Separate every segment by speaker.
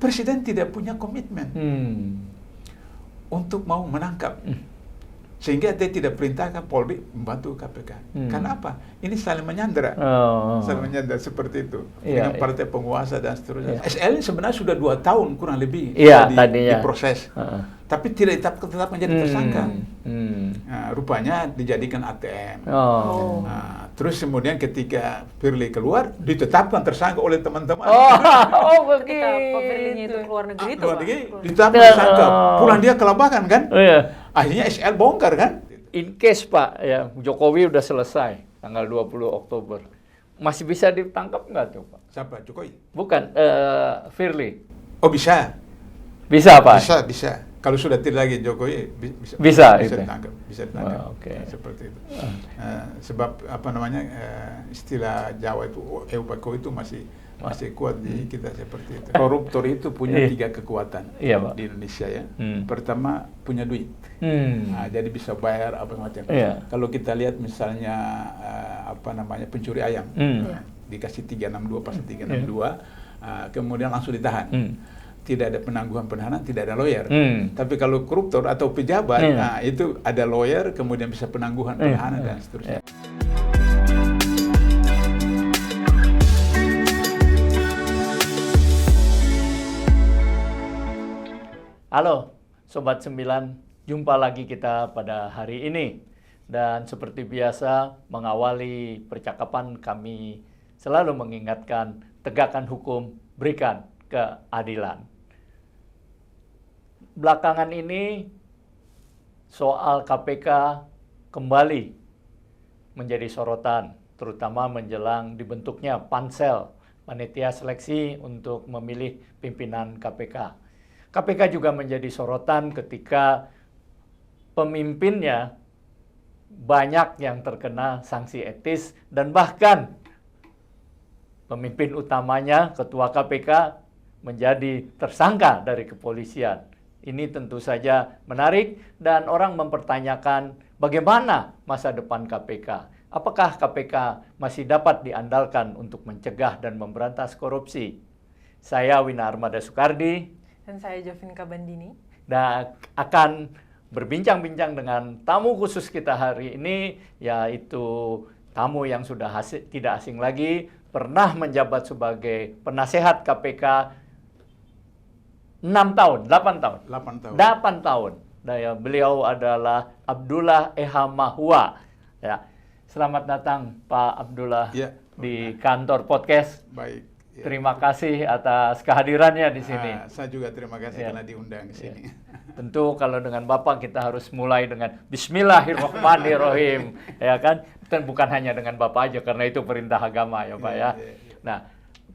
Speaker 1: Presiden tidak punya komitmen untuk mau menangkap. Sehingga dia tidak perintahkan Polri membantu KPK. Karena apa? Ini saling menyandera. Saling menyandera seperti itu. Dengan partai penguasa dan seterusnya. SL ini sebenarnya sudah 2 tahun kurang lebih diproses. Tapi tidak tetap menjadi tersangka. Nah, rupanya dijadikan ATM. Nah, terus kemudian ketika Firly keluar, ditetapkan tersangka oleh teman-teman.
Speaker 2: Ketika Pak Firly itu keluar negeri itu, Pak?
Speaker 1: Ditetapkan tersangka. Pulang dia kelabakan kan? Akhirnya SL bongkar kan?
Speaker 3: In case Pak, ya Jokowi udah selesai tanggal 20 Oktober. Masih bisa ditangkap nggak tuh Pak?
Speaker 1: Siapa? Jokowi?
Speaker 3: Bukan, Firly.
Speaker 1: Oh bisa.
Speaker 3: Bisa Pak?
Speaker 1: Bisa. Kalau sudah tidak lagi Jokowi
Speaker 3: bisa
Speaker 1: ditangkap. Bisa ditangkap. Seperti itu. Sebab apa namanya istilah Jawa itu Eupako itu masih kuat di kita seperti itu. Koruptor itu punya 3 kekuatan di Indonesia ya. Pertama punya duit, nah, jadi bisa bayar apa macam. Kalau kita lihat misalnya apa namanya pencuri ayam, dikasih 362 pasal 362, kemudian langsung ditahan. Tidak ada penangguhan penahanan, tidak ada lawyer. Tapi kalau koruptor atau pejabat, nah, itu ada lawyer, kemudian bisa penangguhan penahanan dan seterusnya.
Speaker 3: Halo Sobat 9, jumpa lagi kita pada hari ini. Dan seperti biasa mengawali percakapan kami selalu mengingatkan tegakkan hukum, berikan keadilan. Belakangan ini soal KPK kembali menjadi sorotan, terutama menjelang dibentuknya pansel, panitia seleksi untuk memilih pimpinan KPK. KPK juga menjadi sorotan ketika pemimpinnya banyak yang terkena sanksi etis dan bahkan pemimpin utamanya, ketua KPK, menjadi tersangka dari kepolisian. Ini tentu saja menarik dan orang mempertanyakan bagaimana masa depan KPK. Apakah KPK masih dapat diandalkan untuk mencegah dan memberantas korupsi? Saya Wina Armada Soekardi.
Speaker 2: Dan saya Jovin Kabandini.
Speaker 3: Dan akan berbincang-bincang dengan tamu khusus kita hari ini, yaitu tamu yang sudah tidak asing lagi, pernah menjabat sebagai penasehat KPK 8 tahun. Beliau adalah Abdullah Eha Mahua. Ya. Selamat datang Pak Abdullah di kantor podcast.
Speaker 1: Baik.
Speaker 3: Terima kasih atas kehadirannya di sini.
Speaker 1: Saya juga terima kasih karena diundang ke sini.
Speaker 3: Tentu kalau dengan Bapak kita harus mulai dengan Bismillahirrahmanirrahim, ya kan? Dan bukan hanya dengan Bapak aja karena itu perintah agama ya Pak ya. Nah,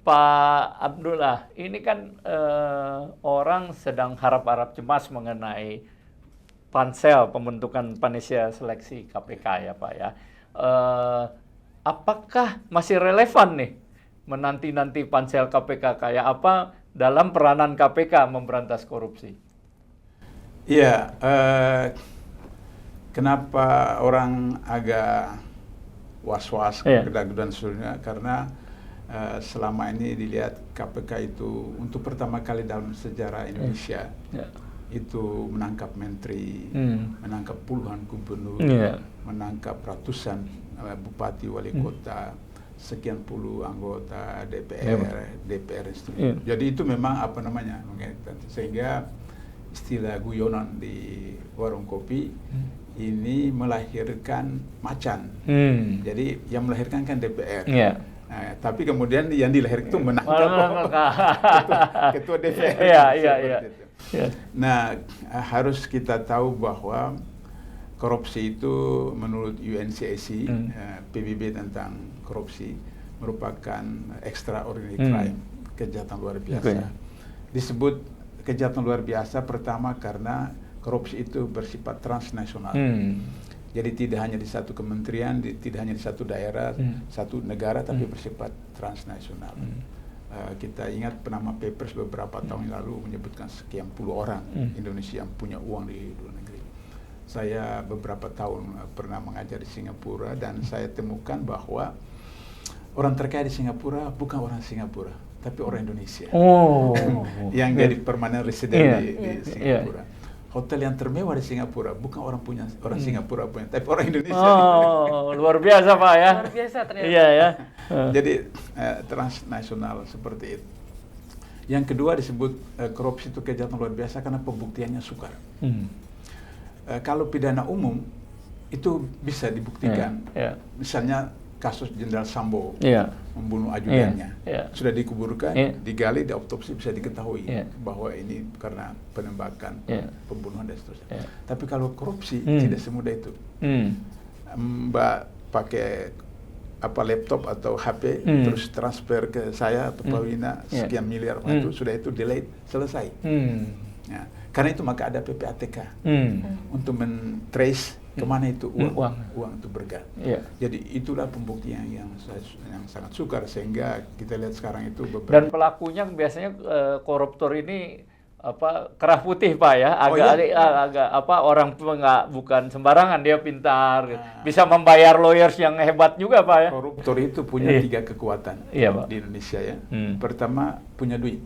Speaker 3: Pak Abdullah, ini kan orang sedang harap-harap cemas mengenai pansel pembentukan panitia seleksi KPK ya Pak ya. Apakah masih relevan nih menanti-nanti pansel KPK kayak apa dalam peranan KPK memberantas korupsi?
Speaker 1: Iya, kenapa orang agak was-was, kedagudan sebenarnya karena selama ini dilihat KPK itu untuk pertama kali dalam sejarah Indonesia itu menangkap menteri, menangkap puluhan gubernur, menangkap ratusan bupati wali kota, sekian puluh anggota DPR seterusnya. Jadi itu memang apa namanya, sehingga istilah guyonan di warung kopi ini melahirkan macan. Jadi yang melahirkan kan DPR. Nah, tapi kemudian yang dilahirkan itu menangkap ketua DPR. Nah, harus kita tahu bahwa korupsi itu menurut UNCAC, PBB tentang korupsi merupakan extraordinary crime, kejahatan luar biasa. Disebut kejahatan luar biasa pertama karena korupsi itu bersifat transnasional. Jadi tidak hanya di satu kementerian, tidak hanya di satu daerah, satu negara, tapi bersifat transnasional. Kita ingat Panama Papers beberapa tahun lalu menyebutkan sekian puluh orang Indonesia yang punya uang di luar negeri. Saya beberapa tahun pernah mengajar di Singapura dan saya temukan bahwa orang terkaya di Singapura bukan orang Singapura, tapi orang Indonesia. Yang jadi permanent resident di Singapura. Hotel yang termewah di Singapura bukan orang Singapura punya, tapi orang Indonesia.
Speaker 3: Oh, luar biasa Pak ya.
Speaker 2: Luar biasa ternyata.
Speaker 3: Iya ya.
Speaker 1: Jadi transnasional seperti itu. Yang kedua disebut korupsi itu kejahatan luar biasa karena pembuktiannya sukar. Kalau pidana umum itu bisa dibuktikan. Misalnya kasus Jenderal Sambo membunuh ajudannya, sudah dikuburkan, digali, diautopsi, bisa diketahui bahwa ini karena penembakan, pembunuhan dan seterusnya. Tapi kalau korupsi tidak semudah itu. Mbak pakai laptop atau HP terus transfer ke saya atau Pak Wina sekian miliar itu sudah itu delete, selesai. Ya, karena itu maka ada PPATK untuk men-trace kemana itu uang itu bergerak. Jadi itulah pembuktian yang sangat sukar sehingga kita lihat sekarang itu beberapa.
Speaker 3: Dan pelakunya biasanya koruptor ini kerah putih Pak ya, agak orang bukan sembarangan, dia pintar, bisa membayar lawyers yang hebat juga Pak ya.
Speaker 1: Koruptor itu punya 3 kekuatan di Indonesia ya. Pertama punya duit.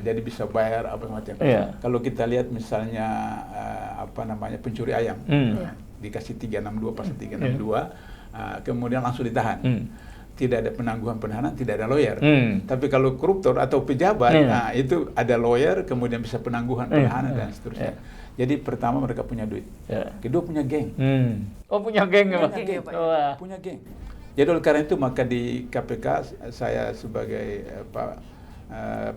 Speaker 1: Jadi bisa bayar apa macam. Kalau kita lihat misalnya pencuri ayam, dikasih 362 pasal 362, kemudian langsung ditahan. Tidak ada penangguhan penahanan, tidak ada lawyer. Tapi kalau koruptor atau pejabat, itu ada lawyer, kemudian bisa penangguhan penahanan dan seterusnya. Jadi pertama mereka punya duit, kedua punya geng.
Speaker 3: Punya geng ya Pak?
Speaker 1: Punya geng. Jadi oleh karena itu maka di KPK saya sebagai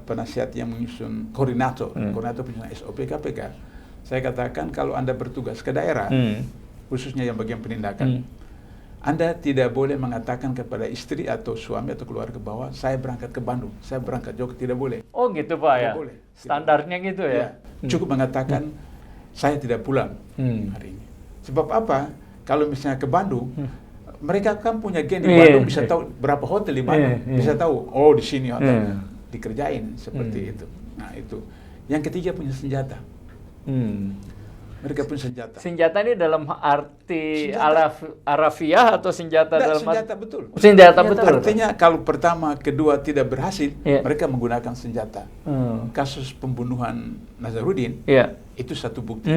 Speaker 1: penasihat yang menyusun koordinator penyusunan SOP KPK, saya katakan kalau Anda bertugas ke daerah, khususnya yang bagian penindakan, Anda tidak boleh mengatakan kepada istri atau suami atau keluarga bahwa saya berangkat ke Bandung, saya berangkat Jogja, tidak boleh.
Speaker 3: Oh gitu Pak ya?
Speaker 1: Boleh.
Speaker 3: Standarnya gitu ya?
Speaker 1: Cukup mengatakan saya tidak pulang hari ini. Sebab apa? Kalau misalnya ke Bandung, mereka kan punya gen di Bandung, bisa tahu berapa hotel di Bandung, bisa tahu, di sini hotel, dikerjain seperti itu. Nah itu. Yang ketiga punya senjata. Mereka punya senjata.
Speaker 3: Senjata ini dalam arti arafiah atau senjata dalam
Speaker 1: senjata betul.
Speaker 3: Senjata betul.
Speaker 1: Artinya kalau pertama, kedua tidak berhasil, mereka menggunakan senjata. Kasus pembunuhan Nazarudin itu satu bukti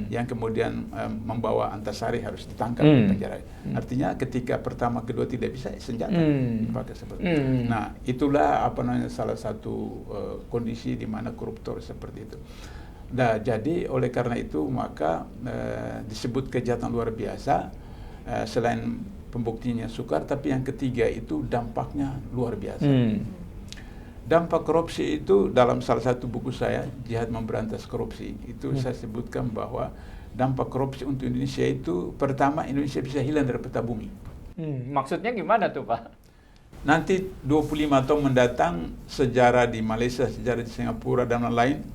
Speaker 1: yang kemudian membawa Antasari harus ditangkap di penjara. Artinya ketika pertama, kedua tidak bisa, senjata dipakai seperti itu. Nah, itulah salah satu kondisi di mana koruptor seperti itu. Nah, jadi oleh karena itu maka disebut kejahatan luar biasa, selain pembuktiannya sukar, tapi yang ketiga itu dampaknya luar biasa. Dampak korupsi itu dalam salah satu buku saya, Jihad Memberantas Korupsi, itu saya sebutkan bahwa dampak korupsi untuk Indonesia itu pertama, Indonesia bisa hilang dari peta bumi.
Speaker 3: Maksudnya gimana tuh Pak?
Speaker 1: Nanti 25 tahun mendatang, sejarah di Malaysia, sejarah di Singapura dan lain-lain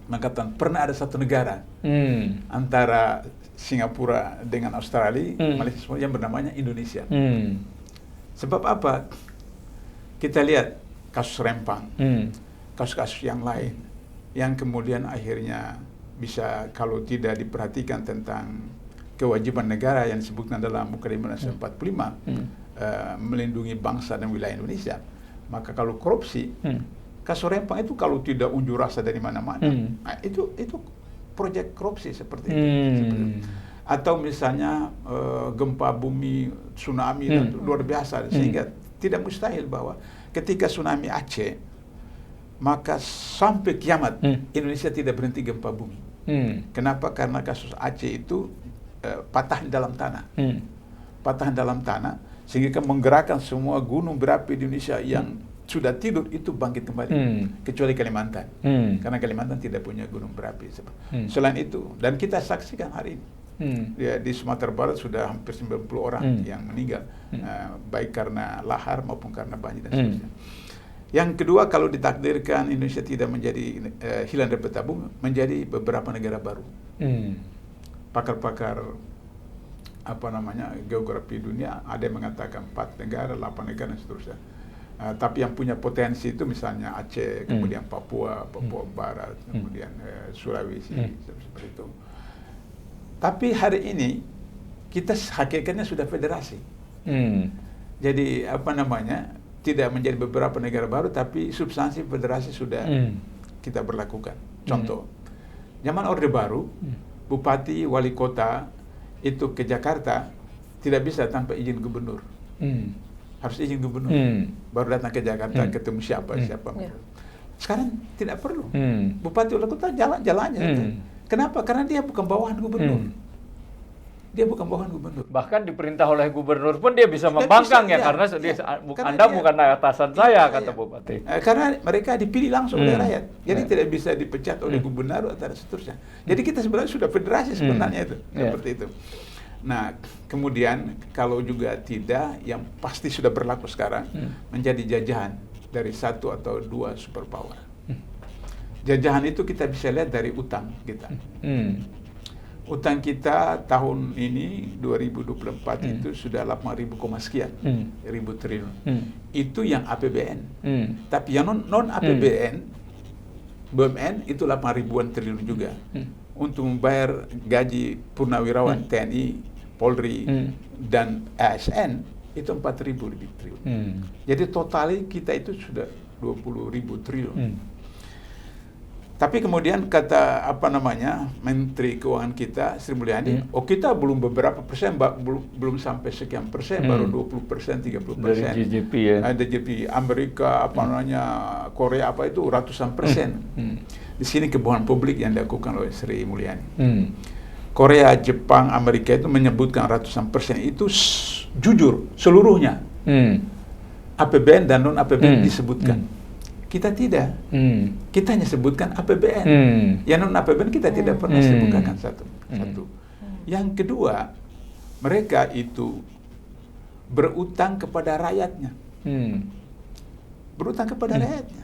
Speaker 1: mengatakan pernah ada satu negara antara Singapura dengan Australia, Malaysia yang bernamanya Indonesia. Sebab apa? Kita lihat kasus Rempang, kasus-kasus yang lain, yang kemudian akhirnya bisa kalau tidak diperhatikan tentang kewajiban negara yang disebutkan dalam Mukadimah 1945, melindungi bangsa dan wilayah Indonesia, maka kalau korupsi, kasus Rempang itu kalau tidak unjuk rasa dari mana-mana, nah, itu proyek korupsi seperti itu. Atau misalnya gempa bumi, tsunami dan luar biasa, sehingga tidak mustahil bahwa ketika tsunami Aceh, maka sampai kiamat Indonesia tidak berhenti gempa bumi. Kenapa? Karena kasus Aceh itu patah di dalam tanah, patah dalam tanah, sehingga menggerakkan semua gunung berapi di Indonesia yang sudah tidur itu bangkit kembali, kecuali Kalimantan, karena Kalimantan tidak punya gunung berapi. Selain itu, dan kita saksikan hari ini, di Sumatera Barat sudah hampir 90 orang yang meninggal, baik karena lahar maupun karena banjir dan seterusnya. Yang kedua, kalau ditakdirkan Indonesia tidak menjadi hilang dari peta bumi, menjadi beberapa negara baru. Pakar-pakar geografi dunia ada yang mengatakan 4 negara, 8 negara dan seterusnya. Tapi yang punya potensi itu misalnya Aceh, kemudian Papua Barat, kemudian Sulawesi, seperti itu. Tapi hari ini kita hakikatnya sudah federasi. Jadi tidak menjadi beberapa negara baru, tapi substansi federasi sudah kita berlakukan. Contoh, zaman Orde Baru, bupati, wali kota itu ke Jakarta tidak bisa tanpa izin gubernur. Harus izin gubernur. Baru datang ke Jakarta ketemu siapa. Sekarang tidak perlu. Bupati, wali kota jalan aja. Kenapa? Karena dia bukan bawahan gubernur. Dia bukan bawahan gubernur.
Speaker 3: Bahkan diperintah oleh gubernur pun dia bisa membangkang karena Anda bukan atasan saya, kata bupati.
Speaker 1: Karena mereka dipilih langsung oleh rakyat. Jadi tidak bisa dipecat oleh gubernur atau seterusnya. Jadi kita sebenarnya sudah federasi sebenarnya itu. Seperti itu. Nah, kemudian kalau juga tidak, yang pasti sudah berlaku sekarang, menjadi jajahan dari satu atau dua superpower. Jajahan itu kita bisa lihat dari utang kita. Utang kita tahun ini 2024 itu sudah 8.000 sekian ribu triliun. Itu yang APBN. Tapi yang non APBN, BUMN itu 8.000-an triliun juga. Untuk membayar gaji purnawirawan TNI, Polri, dan ASN itu 4.000 lebih triliun. Jadi totalnya kita itu sudah 20.000 triliun. Tapi kemudian kata Menteri Keuangan kita, Sri Mulyani, kita belum beberapa persen, belum sampai sekian persen, baru 20%, 30%.
Speaker 3: Dari GDP ya.
Speaker 1: Ada GDP Amerika, Korea itu ratusan persen. Di sini kebohongan publik yang dilakukan oleh Sri Mulyani. Korea, Jepang, Amerika itu menyebutkan ratusan persen, itu jujur seluruhnya. APBN dan non APBN disebutkan. Kita tidak. Kita hanya sebutkan APBN. Yang non APBN kita tidak pernah sebutkan satu. Yang kedua, mereka itu berutang kepada rakyatnya. Berutang kepada rakyatnya.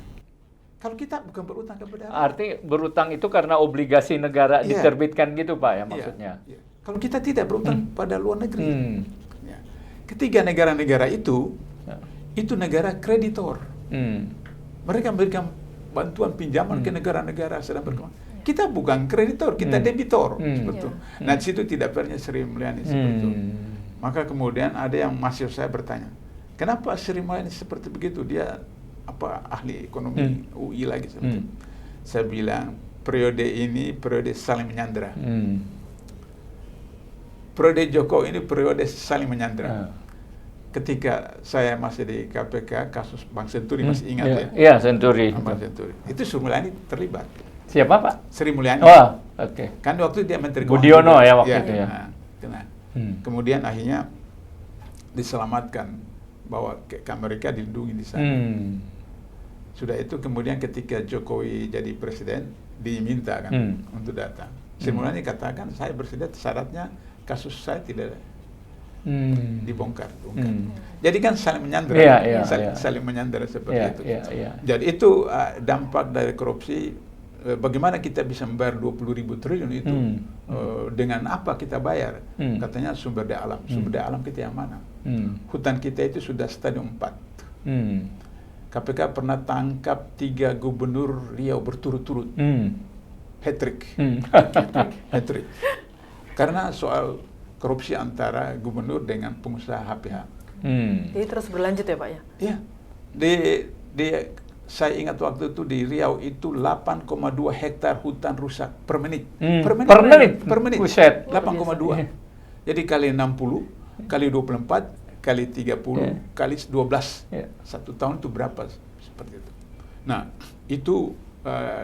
Speaker 1: Kalau kita bukan berutang kepada rakyat.
Speaker 3: Arti berutang itu karena obligasi negara diterbitkan gitu, Pak, ya maksudnya.
Speaker 1: Kalau kita tidak berutang pada luar negeri. Ketiga negara-negara itu negara kreditor. Mereka memberikan bantuan pinjaman ke negara-negara sedang berkembang. Kita bukan kreditor, kita debitor. Seperti itu. Nah, di situ tidak pernah Sri Mulyani seperti itu. Maka kemudian ada yang masih saya bertanya, kenapa Sri Mulyani seperti begitu? Dia ahli ekonomi UI lagi seperti itu. Saya bilang periode ini periode saling menyandera. Periode Jokowi ini periode saling menyandera. Ketika saya masih di KPK, kasus Bank Senturi, masih ingat ya?
Speaker 3: Iya, Senturi.
Speaker 1: Bank Senturi. Itu Sri Mulyani terlibat.
Speaker 3: Siapa, Pak?
Speaker 1: Sri Mulyani.
Speaker 3: Oh, oke.
Speaker 1: Kan waktu dia Menteri
Speaker 3: Budiono ya waktu itu ya.
Speaker 1: Kemudian akhirnya diselamatkan, bahwa ke Amerika dilindungi di sana. Sudah itu kemudian ketika Jokowi jadi presiden, diminta kan untuk datang. Sri Mulyani katakan, saya bersedia, syaratnya kasus saya tidak dibongkar. Jadi kan saling menyandera, saling menyandera seperti itu. Jadi itu dampak dari korupsi. Bagaimana kita bisa membayar 20.000 triliun itu? Dengan apa kita bayar? Katanya sumber daya alam. Sumber daya alam kita yang mana? Hutan kita itu sudah stadium 4. KPK pernah tangkap 3 gubernur Riau berturut-turut. Hat-trick. Hat-trick. Karena soal korupsi antara gubernur dengan pengusaha HPH.
Speaker 2: Jadi terus berlanjut ya, Pak ya?
Speaker 1: Iya. Saya ingat waktu itu di Riau itu 8,2 hektar hutan rusak per menit. Per menit.
Speaker 3: Buset.
Speaker 1: 8,2. Jadi kali 60, kali 24, kali 30, kali 12. Satu tahun itu berapa? Seperti itu. Nah, itu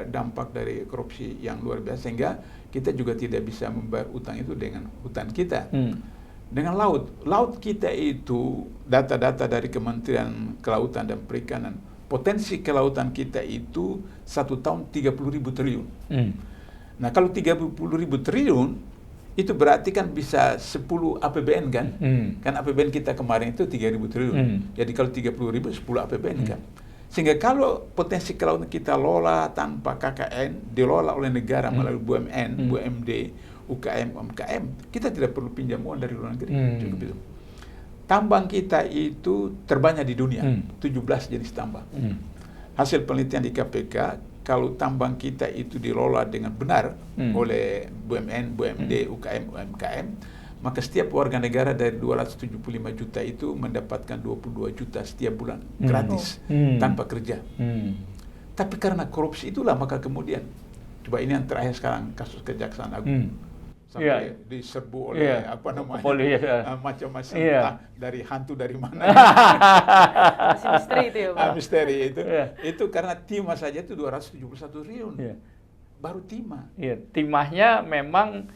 Speaker 1: dampak dari korupsi yang luar biasa, sehingga kita juga tidak bisa membayar utang itu dengan hutan kita. Dengan laut kita itu, data-data dari Kementerian Kelautan dan Perikanan, potensi kelautan kita itu 1 tahun 30.000 triliun. Nah, kalau 30.000 triliun, itu berarti kan bisa 10 APBN kan? Kan APBN kita kemarin itu 3.000 triliun. Jadi kalau 30.000, 10 APBN kan? Sehingga kalau potensi kelautan kita lola tanpa KKN, dikelola oleh negara melalui BUMN, BUMD, UKM, UMKM, kita tidak perlu pinjam uang dari luar negeri. Cukup itu. Tambang kita itu terbanyak di dunia, 17 jenis tambang. Hasil penelitian di KPK, kalau tambang kita itu dikelola dengan benar oleh BUMN, BUMD, UKM, UMKM, maka setiap warga negara dari 275 juta itu mendapatkan 22 juta setiap bulan gratis tanpa kerja. Tapi karena korupsi itulah maka kemudian, coba ini yang terakhir sekarang kasus Kejaksaan Agung sampai diserbu oleh macam-macam dari hantu dari mana.
Speaker 2: Masih misteri itu ya Pak?
Speaker 1: Misteri itu. Itu karena timah saja itu 271 triliun. Baru timah.
Speaker 3: Timahnya memang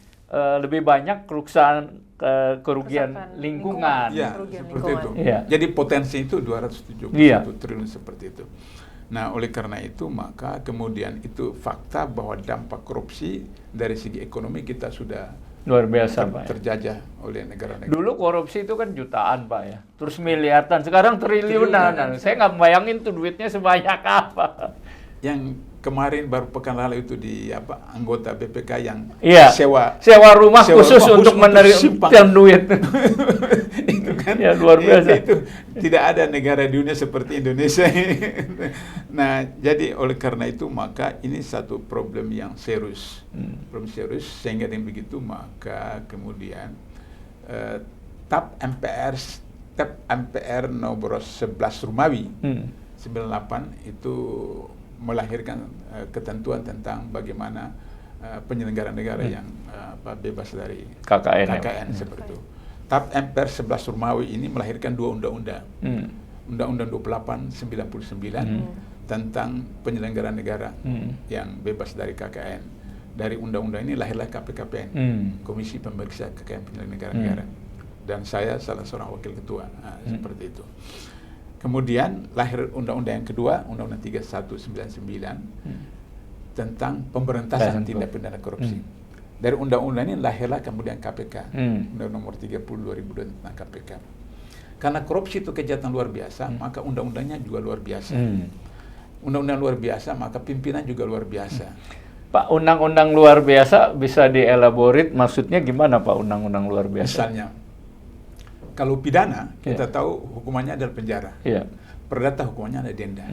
Speaker 3: lebih banyak kerugian lingkungan.
Speaker 1: Seperti itu. Jadi potensi itu 271 triliun seperti itu. Nah, oleh karena itu maka kemudian itu fakta bahwa dampak korupsi dari segi ekonomi kita sudah
Speaker 3: luar biasa Pak.
Speaker 1: Terjajah oleh negara-negara.
Speaker 3: Dulu korupsi itu kan jutaan Pak ya, terus miliaran, sekarang triliunan. Saya nggak bayangin tuh duitnya sebanyak apa.
Speaker 1: Yang kemarin baru pekan lalu itu di anggota BPK yang
Speaker 3: sewa rumah khusus untuk menerima duit.
Speaker 1: Itu kan
Speaker 3: luar biasa.
Speaker 1: Itu tidak ada negara di dunia seperti Indonesia. Nah, jadi oleh karena itu maka ini satu problem yang serius. Problem serius sehingga dengan begitu maka kemudian TAP MPR nomor 11 Rumawi 98 itu melahirkan ketentuan tentang bagaimana penyelenggara negara yang bebas dari KKN seperti itu. TAP MPR 11 Rumawi ini melahirkan dua undang-undang. Undang-Undang 28/99 tentang penyelenggara negara yang bebas dari KKN. Dari undang-undang ini lahirlah KPKPN, Komisi Pemeriksa KKN Penyelenggara Negara. Dan saya salah seorang wakil ketua, seperti itu. Kemudian lahir undang-undang yang kedua, Undang-Undang 3199 tentang pemberantasan tindak pidana korupsi. Dari undang-undang ini lahirlah kemudian KPK, Undang-Undang nomor 30 2002 tentang KPK. Karena korupsi itu kejahatan luar biasa, maka undang-undangnya juga luar biasa. Undang-undang luar biasa, maka pimpinan juga luar biasa.
Speaker 3: Pak, undang-undang luar biasa bisa dielaborate, maksudnya gimana Pak undang-undang luar biasa?
Speaker 1: Misalnya, kalau pidana, kita tahu hukumannya adalah penjara. Perdata hukumannya adalah denda.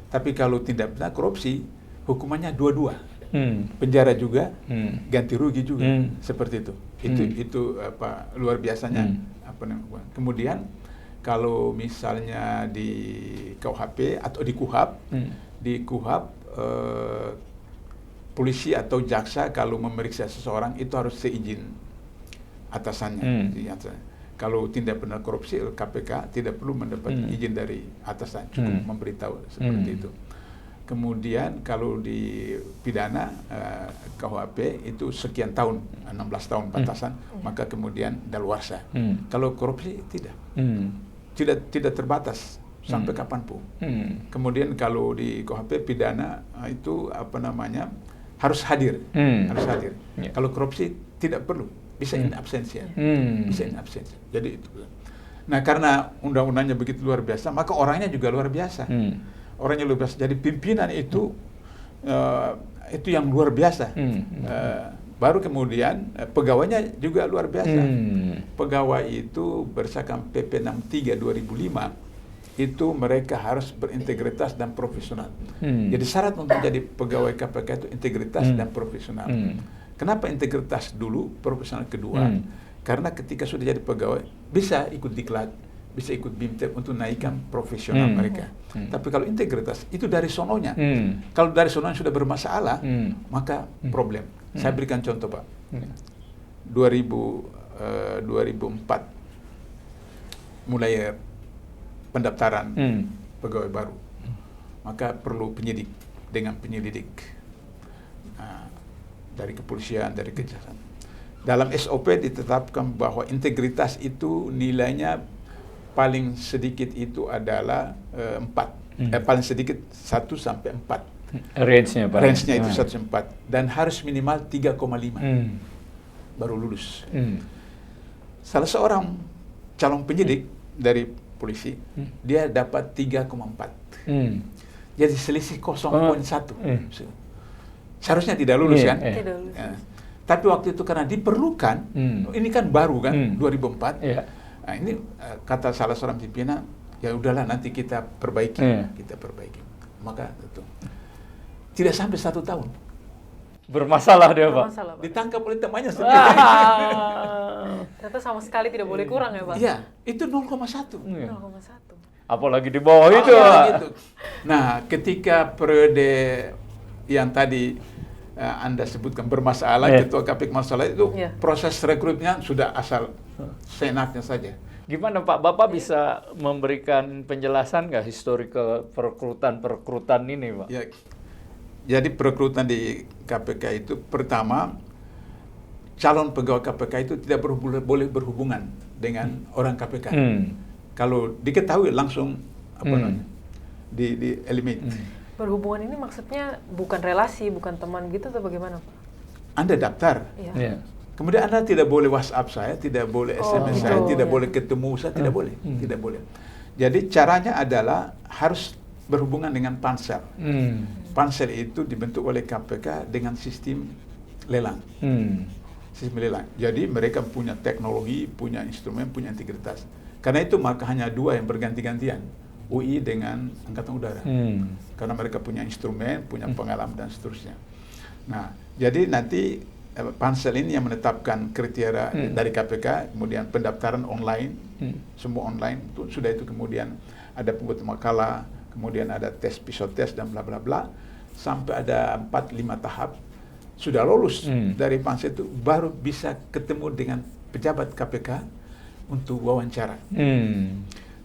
Speaker 1: Tapi kalau tindak pidana korupsi, hukumannya dua-dua. Penjara juga, ganti rugi juga. Seperti itu. Itu luar biasanya. Kemudian, kalau misalnya di KUHP atau di KUHAP, polisi atau jaksa kalau memeriksa seseorang itu harus seizin atasannya. Kalau tindak pidana korupsi, KPK tidak perlu mendapat izin dari atasan, cukup memberitahu seperti itu. Kemudian kalau di pidana KUHP itu sekian tahun, 16 tahun batasan, maka kemudian daluarsa. Kalau korupsi tidak terbatas sampai kapanpun. Kemudian kalau di KUHP pidana itu harus hadir, Kalau korupsi tidak perlu. Bisa in absentia, Jadi itu. Nah, karena undang-undangnya begitu luar biasa, maka orangnya juga luar biasa. Orangnya luar biasa. Jadi pimpinan itu yang luar biasa. Baru kemudian pegawainya juga luar biasa. Pegawai itu berdasarkan PP 63 2005 itu mereka harus berintegritas dan profesional. Jadi syarat untuk jadi pegawai KPK itu integritas dan profesional. Kenapa integritas dulu, profesional kedua? Karena ketika sudah jadi pegawai, bisa ikut diklat, bisa ikut BIMTEK untuk naikkan profesional mereka. Tapi kalau integritas, itu dari sononya. Kalau dari sononya sudah bermasalah, maka problem. Saya berikan contoh Pak. 2004, mulai pendaftaran pegawai baru. Maka perlu penyidik dengan penyelidik. Dari kepolisian, dari kejaksaan. Dalam SOP ditetapkan bahwa integritas itu nilainya paling sedikit itu adalah 4. Paling sedikit 1 sampai 4. Range-nya itu 1 sampai 4. Dan harus minimal 3,5. Baru lulus. Salah seorang calon penyidik dari polisi, dia dapat 3,4. Jadi selisih 0,1. Seharusnya tidak lulus kan?
Speaker 2: Tidak lulus.
Speaker 1: Tapi waktu itu karena diperlukan, ini kan baru kan, 2004. Nah, ini kata salah seorang pimpinan, ya udahlah nanti kita perbaiki, Maka itu tidak sampai 1 tahun.
Speaker 3: Bermasalah dia, Pak.
Speaker 2: Bermasalah, Pak.
Speaker 1: Ditangkap oleh temannya sendiri.
Speaker 2: Ternyata sama sekali tidak boleh kurang ya, Pak?
Speaker 1: Iya, itu 0,1.
Speaker 2: 0,1.
Speaker 3: Apalagi di bawah itu.
Speaker 1: Gitu. Nah, ketika periode yang tadi Anda sebutkan bermasalah, Ketua KPK masalah itu, proses rekrutnya sudah asal seenaknya saja.
Speaker 3: Gimana Pak, Bapak bisa memberikan penjelasan nggak historical perekrutan ini, Pak?
Speaker 1: Ya, jadi perekrutan di KPK itu pertama, calon pegawai KPK itu tidak boleh berhubungan dengan orang KPK. Kalau diketahui langsung di eliminate.
Speaker 2: Berhubungan ini maksudnya bukan relasi, bukan teman gitu atau bagaimana, Pak?
Speaker 1: Anda daftar.
Speaker 2: Iya.
Speaker 1: Kemudian Anda tidak boleh WhatsApp saya, tidak boleh SMS saya, tidak boleh ketemu saya, tidak boleh. Tidak boleh. Jadi caranya adalah harus berhubungan dengan pansel. Pansel itu dibentuk oleh KPK dengan sistem lelang. Sistem lelang. Jadi mereka punya teknologi, punya instrumen, punya integritas. Karena itu maka hanya dua yang berganti-gantian. UI dengan Angkatan Udara. Karena mereka punya instrumen, punya pengalaman dan seterusnya. Nah, jadi nanti pansel ini yang menetapkan kriteria dari KPK, kemudian pendaftaran online, semua online, sudah itu kemudian ada pembuat makalah, kemudian ada tes psikotest dan bla bla bla, sampai ada 4-5 tahap. Sudah lulus dari pansel itu, baru bisa ketemu dengan pejabat KPK untuk wawancara.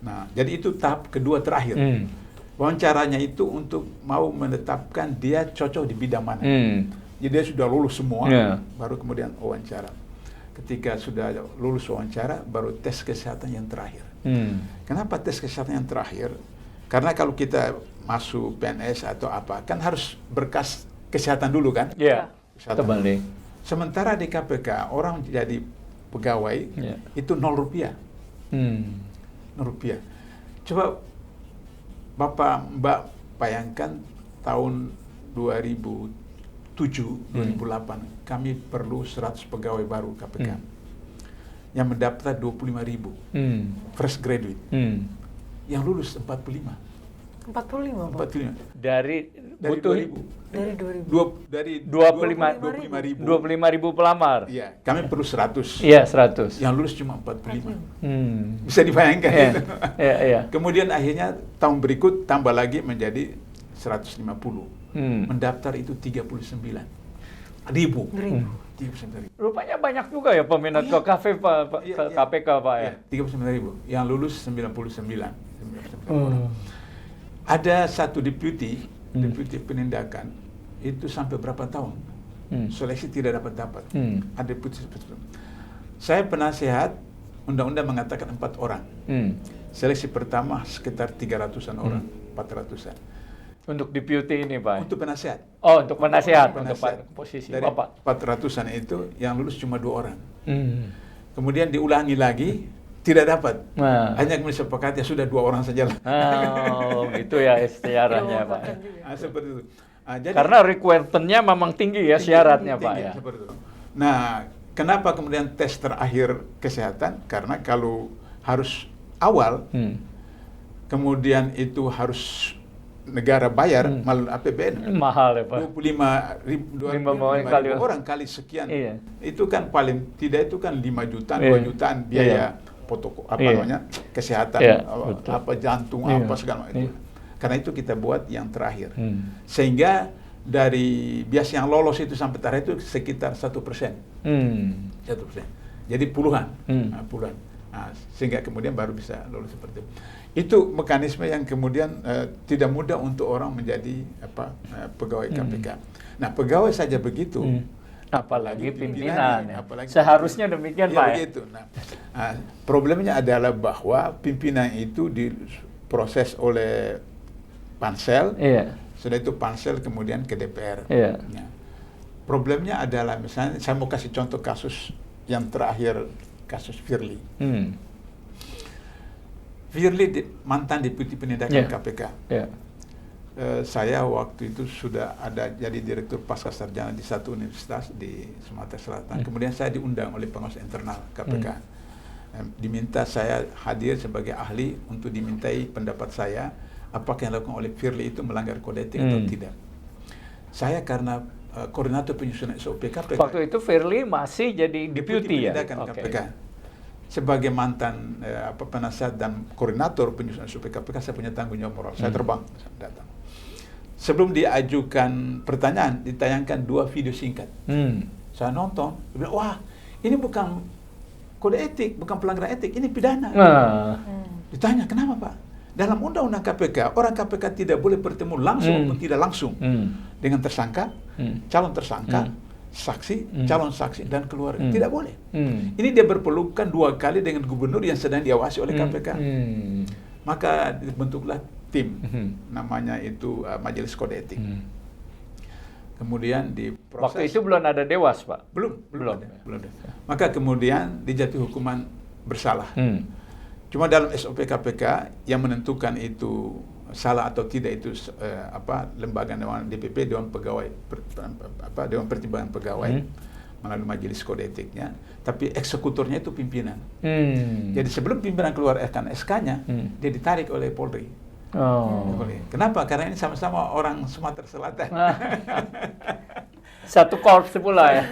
Speaker 1: Nah, jadi itu tahap kedua terakhir. Wawancaranya itu untuk mau menetapkan dia cocok di bidang mana. Jadi dia sudah lulus semua, baru kemudian wawancara. Ketika sudah lulus wawancara, baru tes kesehatan yang terakhir. Kenapa tes kesehatan yang terakhir? Karena kalau kita masuk PNS atau apa, kan harus berkas kesehatan dulu kan?
Speaker 3: Iya,
Speaker 1: kembali. Sementara di KPK, orang jadi pegawai, itu Rp0. Rupiah. Coba Bapak Mbak bayangkan tahun 2007-2008 kami perlu 100 pegawai baru KPK yang mendaftar 25.000 fresh graduate, yang lulus 45.
Speaker 2: 45.
Speaker 3: Dari butuh
Speaker 1: 2000. Dari
Speaker 3: 25.000 pelamar.
Speaker 1: Iya, kami perlu 100.
Speaker 3: Iya, 100.
Speaker 1: Yang lulus cuma 45. Bisa dibayangkan.
Speaker 3: Iya.
Speaker 1: Kemudian akhirnya tahun berikut tambah lagi menjadi 150. Mendaftar itu 39.000.
Speaker 3: Rupanya banyak juga ya peminat ke kafe KPK, Pak ya.
Speaker 1: 39.000. Yang lulus 99. Ada satu deputi penindakan itu sampai berapa tahun seleksi tidak dapat. Ada deputi seperti itu. Saya penasehat, undang-undang mengatakan 4 orang. Seleksi pertama sekitar 300-an orang, 400-an.
Speaker 3: Untuk deputi ini, Pak?
Speaker 1: Untuk penasehat.
Speaker 3: Oh, untuk penasehat. Untuk posisi
Speaker 1: dari
Speaker 3: Bapak.
Speaker 1: 400-an itu yang lulus cuma 2 orang. Kemudian diulangi lagi, tidak dapat. Hanya kemudian sepakat ya sudah 2 orang saja lah.
Speaker 3: Oh, gitu ya istiarahnya, Pak.
Speaker 1: Seperti itu. Jadi,
Speaker 3: karena requirement-nya memang tinggi ya syaratnya, Pak ya.
Speaker 1: Seperti itu. Nah, kenapa kemudian tes terakhir kesehatan? Karena kalau harus awal, kemudian itu harus negara bayar melalui APBN.
Speaker 3: Mahal ya, Pak.
Speaker 1: 25.000 orang kali sekian.
Speaker 3: Iya.
Speaker 1: Itu kan paling tidak itu kan 5 jutaan, 2 jutaan biaya kesehatan, apa jantung, apa segala macam itu. Karena itu kita buat yang terakhir. Sehingga dari biasa yang lolos itu sampai terakhir itu sekitar 1%. 1%. Jadi puluhan. Nah, sehingga kemudian baru bisa lolos seperti itu. Itu mekanisme yang kemudian tidak mudah untuk orang menjadi pegawai KPK. Nah, pegawai saja begitu.
Speaker 3: Apalagi pimpinan. Seharusnya demikian, Pak.
Speaker 1: Begitu. Nah, problemnya adalah bahwa pimpinan itu diproses oleh pansel. Sudah itu pansel kemudian ke DPR. Nah, problemnya adalah misalnya saya mau kasih contoh kasus yang terakhir, kasus Firly. Firly mantan deputi penindakan KPK. Saya waktu itu sudah ada jadi direktur pasca sarjana di satu universitas di Sumatera Selatan. Kemudian saya diundang oleh pengawas internal KPK. Diminta saya hadir sebagai ahli untuk dimintai pendapat saya apakah yang dilakukan oleh Firly itu melanggar kode etik atau tidak. Saya karena koordinator penyusunan SOP KPK.
Speaker 3: Waktu itu Firly masih jadi deputy ya?
Speaker 1: Penindakan KPK. Sebagai mantan penasihat dan koordinator penyusunan SOP KPK, saya punya tanggung jawab moral. Saya terbang, saya datang. Sebelum diajukan pertanyaan, ditayangkan 2 video singkat. Saya nonton, dia bilang, wah ini bukan kode etik, bukan pelanggaran etik, ini pidana. Ditanya, kenapa Pak? Dalam undang-undang KPK, orang KPK tidak boleh bertemu langsung maupun tidak langsung dengan tersangka, calon tersangka, saksi, calon saksi, dan keluarga. Tidak boleh. Ini dia berpelukan 2 kali dengan gubernur yang sedang diawasi oleh KPK. Maka dibentuklah tim, namanya itu Majelis Kode Etik. Kemudian diproses.
Speaker 3: Waktu itu belum ada Dewas, Pak?
Speaker 1: Belum ada. Maka kemudian dijatuhi hukuman bersalah. Cuma dalam SOP KPK yang menentukan itu salah atau tidak itu lembaga DPP, Dewan Pegawai, Dewan Pertimbangan Pegawai melalui Majelis Kode Etiknya, tapi eksekutornya itu pimpinan. Jadi sebelum pimpinan keluarkan SK-nya, dia ditarik oleh Polri. Kenapa? Karena ini sama-sama orang Sumatera Selatan.
Speaker 3: Satu korps pula ya.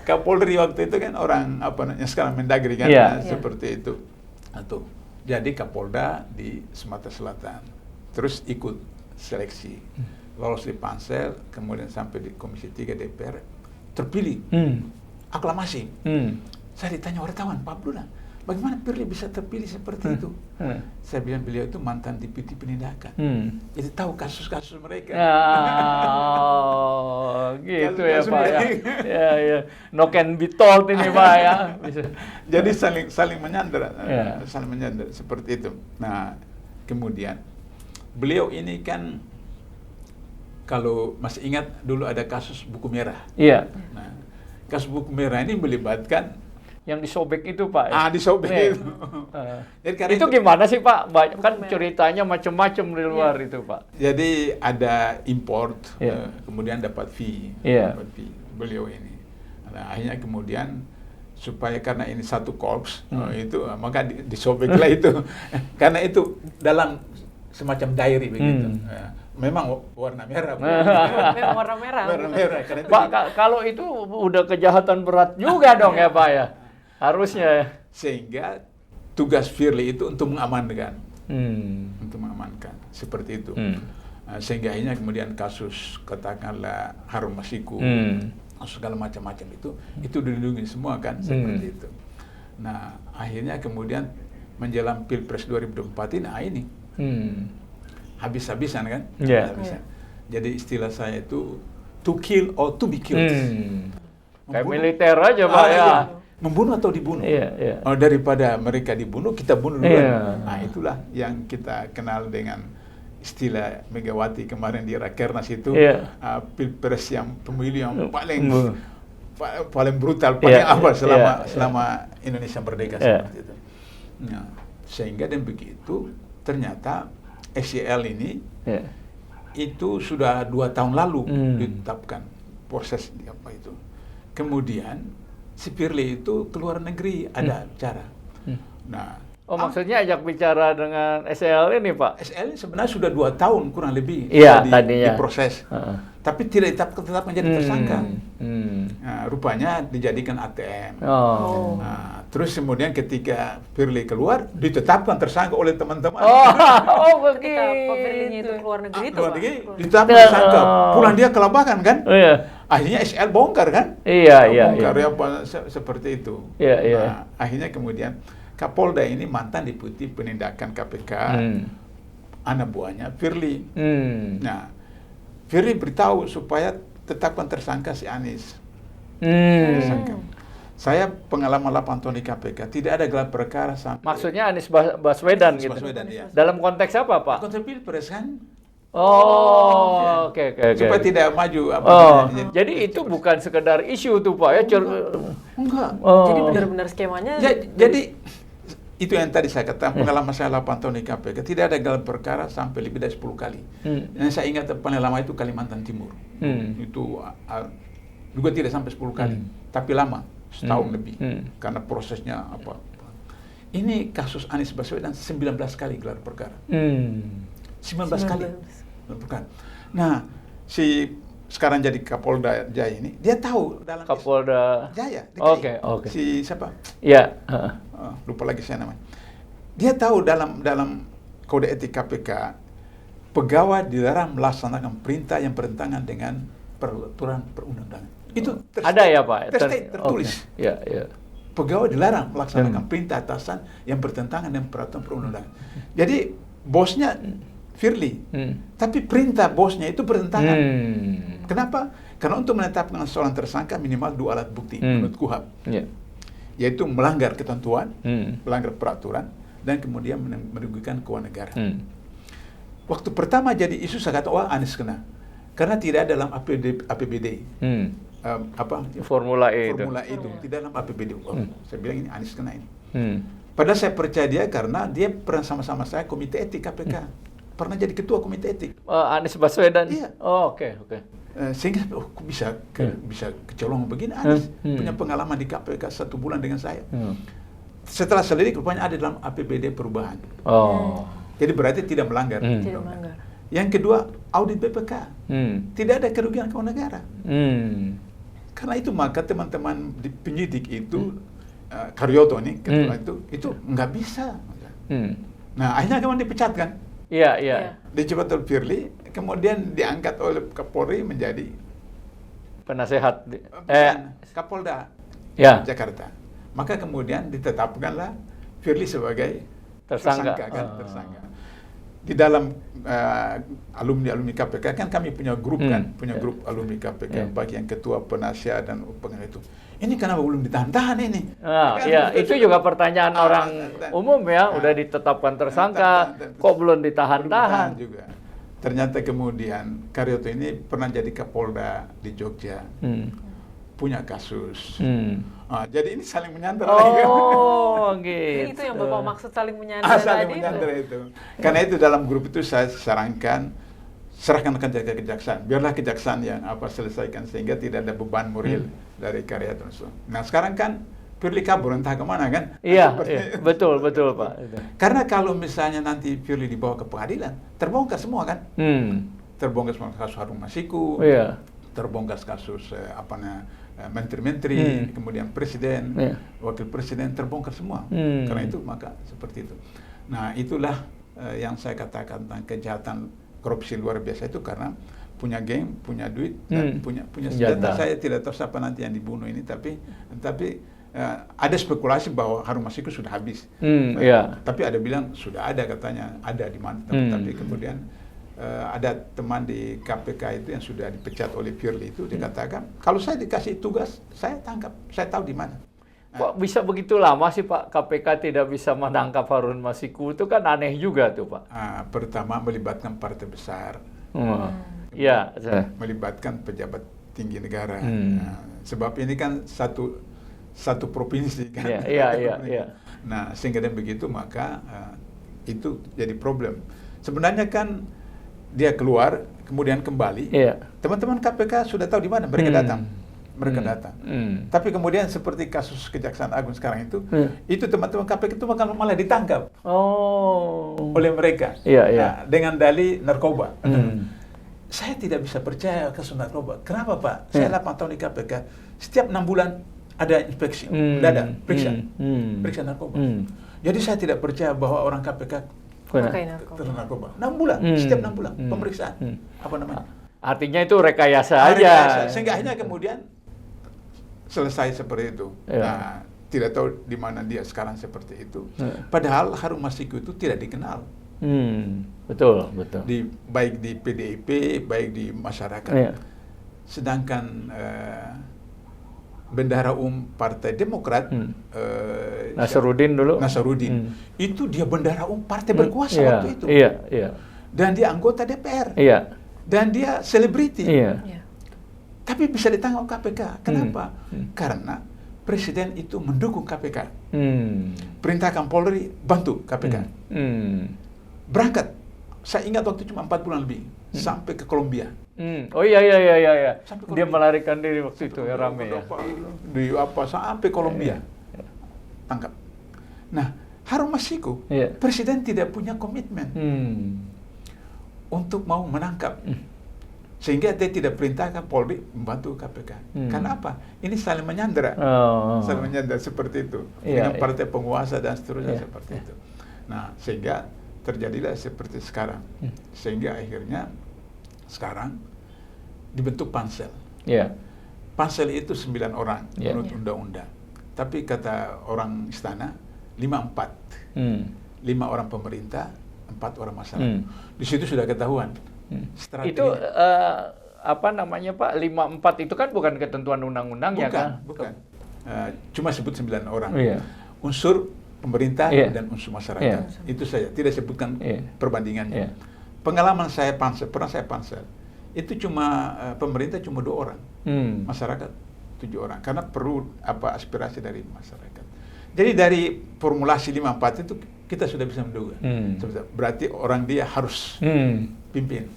Speaker 1: Kapolri waktu itu kan orang sekarang Mendagri kan, seperti itu. Jadi Kapolda di Sumatera Selatan. Terus ikut seleksi, lolos di Pansel, kemudian sampai di Komisi 3 DPR, terpilih, aklamasi. Saya ditanya wartawan, Pak Abdullah, bagaimana Firly bisa terpilih seperti itu? Saya bilang beliau itu mantan deputi penindakan, jadi tahu kasus-kasus mereka.
Speaker 3: Gitu ya Pak ya. No can be told ini Pak ya.
Speaker 1: Jadi saling menyandera, saling menyandera seperti itu. Nah, kemudian beliau ini kan, kalau masih ingat dulu ada kasus buku merah.
Speaker 3: Iya.
Speaker 1: Nah, kasus buku merah ini melibatkan
Speaker 3: yang disobek itu Pak.
Speaker 1: Disobek itu.
Speaker 3: Jadi itu gimana sih Pak? Banyak kan ceritanya macam-macam di luar itu Pak.
Speaker 1: Jadi ada import, kemudian dapat fee, dapat fee beliau ini. Nah, akhirnya kemudian supaya karena ini satu korps itu maka disobeklah itu. Karena itu dalam semacam diary begitu. Memang warna merah.
Speaker 2: Memang warna merah.
Speaker 1: Warna merah.
Speaker 3: Pak, kalau itu udah kejahatan berat juga dong ya Pak ya. Harusnya.
Speaker 1: Sehingga tugas Firly itu untuk mengamankan. Untuk mengamankan. Seperti itu. Sehingga akhirnya kemudian kasus katakanlah Harun Masiku, segala macam-macam itu dilindungi semua kan, seperti itu. Nah, akhirnya kemudian menjelang Pilpres 2024 ini, habis-habisan kan? Habis-habisan. Jadi istilah saya itu to kill or to be killed.
Speaker 3: Kayak militer aja Pak ya.
Speaker 1: Membunuh atau dibunuh. Daripada mereka dibunuh, kita bunuh duluan. Nah, itulah yang kita kenal dengan istilah Megawati kemarin di Rakernas itu, Pilpres yang pemilu yang paling brutal, paling awal selama Indonesia merdeka seperti itu. Nah, sehingga dan begitu ternyata SCL ini itu sudah 2 tahun lalu ditetapkan proses apa itu. Kemudian si Firly itu keluar negeri ada acara. Nah,
Speaker 3: maksudnya ajak bicara dengan SL ini Pak?
Speaker 1: SL ini sebenarnya sudah 2 tahun kurang lebih diproses. Tapi tidak tetap menjadi tersangka. Nah, rupanya dijadikan ATM. Nah, terus kemudian ketika Firly keluar, ditetapkan tersangka oleh teman-teman.
Speaker 2: Ketika Pak Firly-nya itu keluar negeri itu Pak?
Speaker 1: Ditetapkan tersangka. Pulang dia kelabakan kan? Akhirnya SL bongkar kan? Bongkar apa seperti itu. Nah, akhirnya kemudian Kapolda ini mantan deputi penindakan KPK, anak buahnya Firly. Nah, Firly beritahu supaya tetapkan tersangka si Anies. Saya pengalaman 8 tahun di KPK, tidak ada gelar perkara sampai...
Speaker 3: Maksudnya Anies Baswedan gitu?
Speaker 1: Baswedan, iya.
Speaker 3: Dalam konteks apa Pak?
Speaker 1: Konteks Pilpres kan?
Speaker 3: Oke.
Speaker 1: Supaya tidak maju.
Speaker 3: Jadi itu bukan sekedar isu tuh Pak ya?
Speaker 1: Enggak.
Speaker 2: Jadi benar-benar skemanya...
Speaker 1: Jadi itu yang tadi saya katakan, pengalaman saya 8 tahun di KPK, tidak ada gelar perkara sampai lebih dari 10 kali. Yang saya ingat paling lama itu Kalimantan Timur. Itu juga tidak sampai 10 kali, tapi lama, setahun lebih, karena prosesnya apa. Ini kasus Anies Baswedan 19 kali gelar perkara. 19 kali gelar perkara. Nah, si sekarang jadi Kapolda Jaya ini, dia tahu dalam
Speaker 3: Kapolda
Speaker 1: Jaya.
Speaker 3: Oke.
Speaker 1: Si siapa?
Speaker 3: Ya.
Speaker 1: Lupa lagi saya namanya. Dia tahu dalam kode etik KPK, pegawai dilarang melaksanakan perintah yang bertentangan dengan peraturan perundang-undangan. Itu
Speaker 3: ada ya Pak?
Speaker 1: tertulis.
Speaker 3: Ya, ya.
Speaker 1: Pegawai dilarang melaksanakan perintah atasan yang bertentangan dengan peraturan perundang-undangan. Jadi bosnya Firly, tapi perintah bosnya itu bertentangan. Kenapa? Karena untuk menetapkan seorang tersangka minimal 2 alat bukti menurut KUHAP, yaitu melanggar ketentuan, melanggar peraturan, dan kemudian merugikan keuangan negara. Waktu pertama jadi isu saya kata, wah Anies kena, karena tidak dalam APBD.
Speaker 3: Formula E
Speaker 1: itu tidak dalam APBD. Saya bilang ini Anies kena ini. Padahal saya percaya dia karena dia pernah sama-sama saya komite etik KPK, pernah jadi ketua komite etik.
Speaker 3: Anies Baswedan.
Speaker 1: Iya.
Speaker 3: Oh, oke.
Speaker 1: Sehingga kok bisa kecolongan begini. Anies punya pengalaman di KPK 1 bulan dengan saya. Setelah selidik rupanya ada dalam APBD perubahan. Jadi berarti tidak melanggar.
Speaker 2: Tidak melanggar.
Speaker 1: Yang kedua, audit BPK. Tidak ada kerugian keuangan negara. Karena itu maka teman-teman di penyidik itu, Karyoto nih, ketua itu nggak bisa. Nah, akhirnya kemudian dipecat kan?
Speaker 3: Iya.
Speaker 1: Dicepat oleh Firly, kemudian diangkat oleh Kapolri menjadi
Speaker 3: penasehat
Speaker 1: Kapolda Jakarta. Maka kemudian ditetapkanlah Firly sebagai tersangka. Di dalam alumni KPK kan kami punya grup grup alumni KPK, bagi yang ketua, penasihat dan pengurus itu. Ini kenapa belum ditahan-tahan ini?
Speaker 3: Itu juga pertanyaan orang umum ya, udah ditetapkan tersangka, kok belum ditahan-tahan?
Speaker 1: Juga. Ternyata kemudian Karyoto ini pernah jadi Kapolda di Jogja, punya kasus. Jadi ini saling menyandera.
Speaker 3: Gitu.
Speaker 2: Itu yang Bapak maksud saling menyandera
Speaker 1: saling menyandera itu. Karena itu dalam grup itu saya sarankan serahkan ke kejaksaan. Biarlah kejaksaan yang selesaikan sehingga tidak ada beban moral dari Karyoto. Nah sekarang kan Firly kabur entah kemana kan?
Speaker 3: Iya, betul Pak.
Speaker 1: Karena kalau misalnya nanti Firly dibawa ke pengadilan, terbongkar semua kan? Terbongkar semua kasus Harun Masiku, terbongkar kasus menteri-menteri, kemudian presiden, wakil presiden, terbongkar semua. Karena itu maka seperti itu. Nah itulah yang saya katakan tentang kejahatan korupsi luar biasa itu karena punya geng, punya duit, dan punya senjata. Saya tidak tahu siapa nanti yang dibunuh ini, tapi ada spekulasi bahwa Harun Masiku sudah habis. Tapi ada bilang sudah ada katanya, ada di mana. Tapi kemudian ada teman di KPK itu yang sudah dipecat oleh Firly itu dikatakan kalau saya dikasih tugas saya tangkap, saya tahu di mana.
Speaker 3: Kok bisa begitu lama sih Pak KPK tidak bisa menangkap Harun Masiku, itu kan aneh juga tuh Pak.
Speaker 1: Pertama melibatkan partai besar, melibatkan pejabat tinggi negara. Sebab ini kan satu provinsi kan. Nah sehingga dengan begitu maka itu jadi problem. Sebenarnya kan dia keluar, kemudian kembali. Teman-teman KPK sudah tahu di mana mereka datang. Tapi kemudian seperti kasus Kejaksaan Agung sekarang itu teman-teman KPK itu malah ditangkap oleh mereka dengan dalih narkoba. Saya tidak bisa percaya kasus narkoba. Kenapa Pak? Saya 8 tahun di KPK, setiap 6 bulan ada inspeksi, periksa narkoba. Jadi saya tidak percaya bahwa orang KPK narkoba. 6 bulan, setiap 6 bulan pemeriksaan.
Speaker 3: Artinya itu rekayasa aja.
Speaker 1: Sehingga akhirnya kemudian selesai seperti itu. Nah, tidak tahu di mana dia sekarang seperti itu. Padahal Harun Masiku itu tidak dikenal.
Speaker 3: Betul.
Speaker 1: Baik di PDIP, baik di masyarakat. Sedangkan Bendahara Partai Demokrat, Nasaruddin, itu dia bendahara partai berkuasa waktu itu. Dan dia anggota DPR. Dan dia selebriti. Tapi bisa ditangkap KPK. Kenapa? Karena presiden itu mendukung KPK. Perintahkan Polri bantu KPK. Berangkat. Saya ingat waktu cuma 4 bulan lebih sampai ke Kolombia.
Speaker 3: Dia melarikan diri waktu itu ya, rame ya.
Speaker 1: Sampai Kolombia. Tangkap. Nah, Harun Masiku, presiden tidak punya komitmen untuk mau menangkap Sehingga dia tidak perintahkan Polri membantu KPK. Karena apa? Ini saling menyandera. Saling menyandera seperti itu. Dengan partai penguasa dan seterusnya seperti itu. Nah, sehingga terjadilah seperti sekarang. Sehingga akhirnya sekarang dibentuk pansel. Pansel itu 9 orang menurut undang-undang. Tapi kata orang istana 5-4. 5 orang pemerintah, 4 orang masyarakat. Di situ sudah ketahuan.
Speaker 3: Itu apa namanya Pak, 5-4 itu kan bukan ketentuan undang-undang ya kan?
Speaker 1: Bukan. Cuma sebut 9 orang. Unsur pemerintah dan unsur masyarakat. Itu saja, tidak sebutkan perbandingannya. Pengalaman saya pansel, pernah saya pansel, itu cuma pemerintah cuma 2 orang, masyarakat 7 orang, karena perlu aspirasi dari masyarakat. Jadi dari formulasi 5-4 itu kita sudah bisa menduga. Berarti orang dia harus pimpin.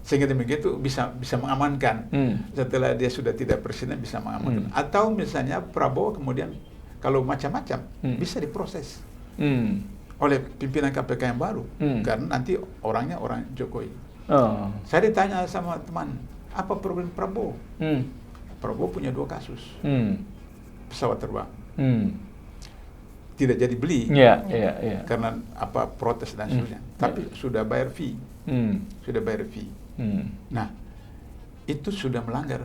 Speaker 1: Sehingga demikian itu bisa mengamankan. Setelah dia sudah tidak presiden bisa mengamankan. Atau misalnya Prabowo kemudian kalau macam-macam bisa diproses oleh pimpinan KPK yang baru. Karena nanti orangnya orang Jokowi. Saya ditanya sama teman, apa problem Prabowo? Prabowo punya 2 kasus. Pesawat terbang. Tidak jadi beli karena protes dan sebagainya. Tapi sudah bayar fee. Nah, itu sudah melanggar.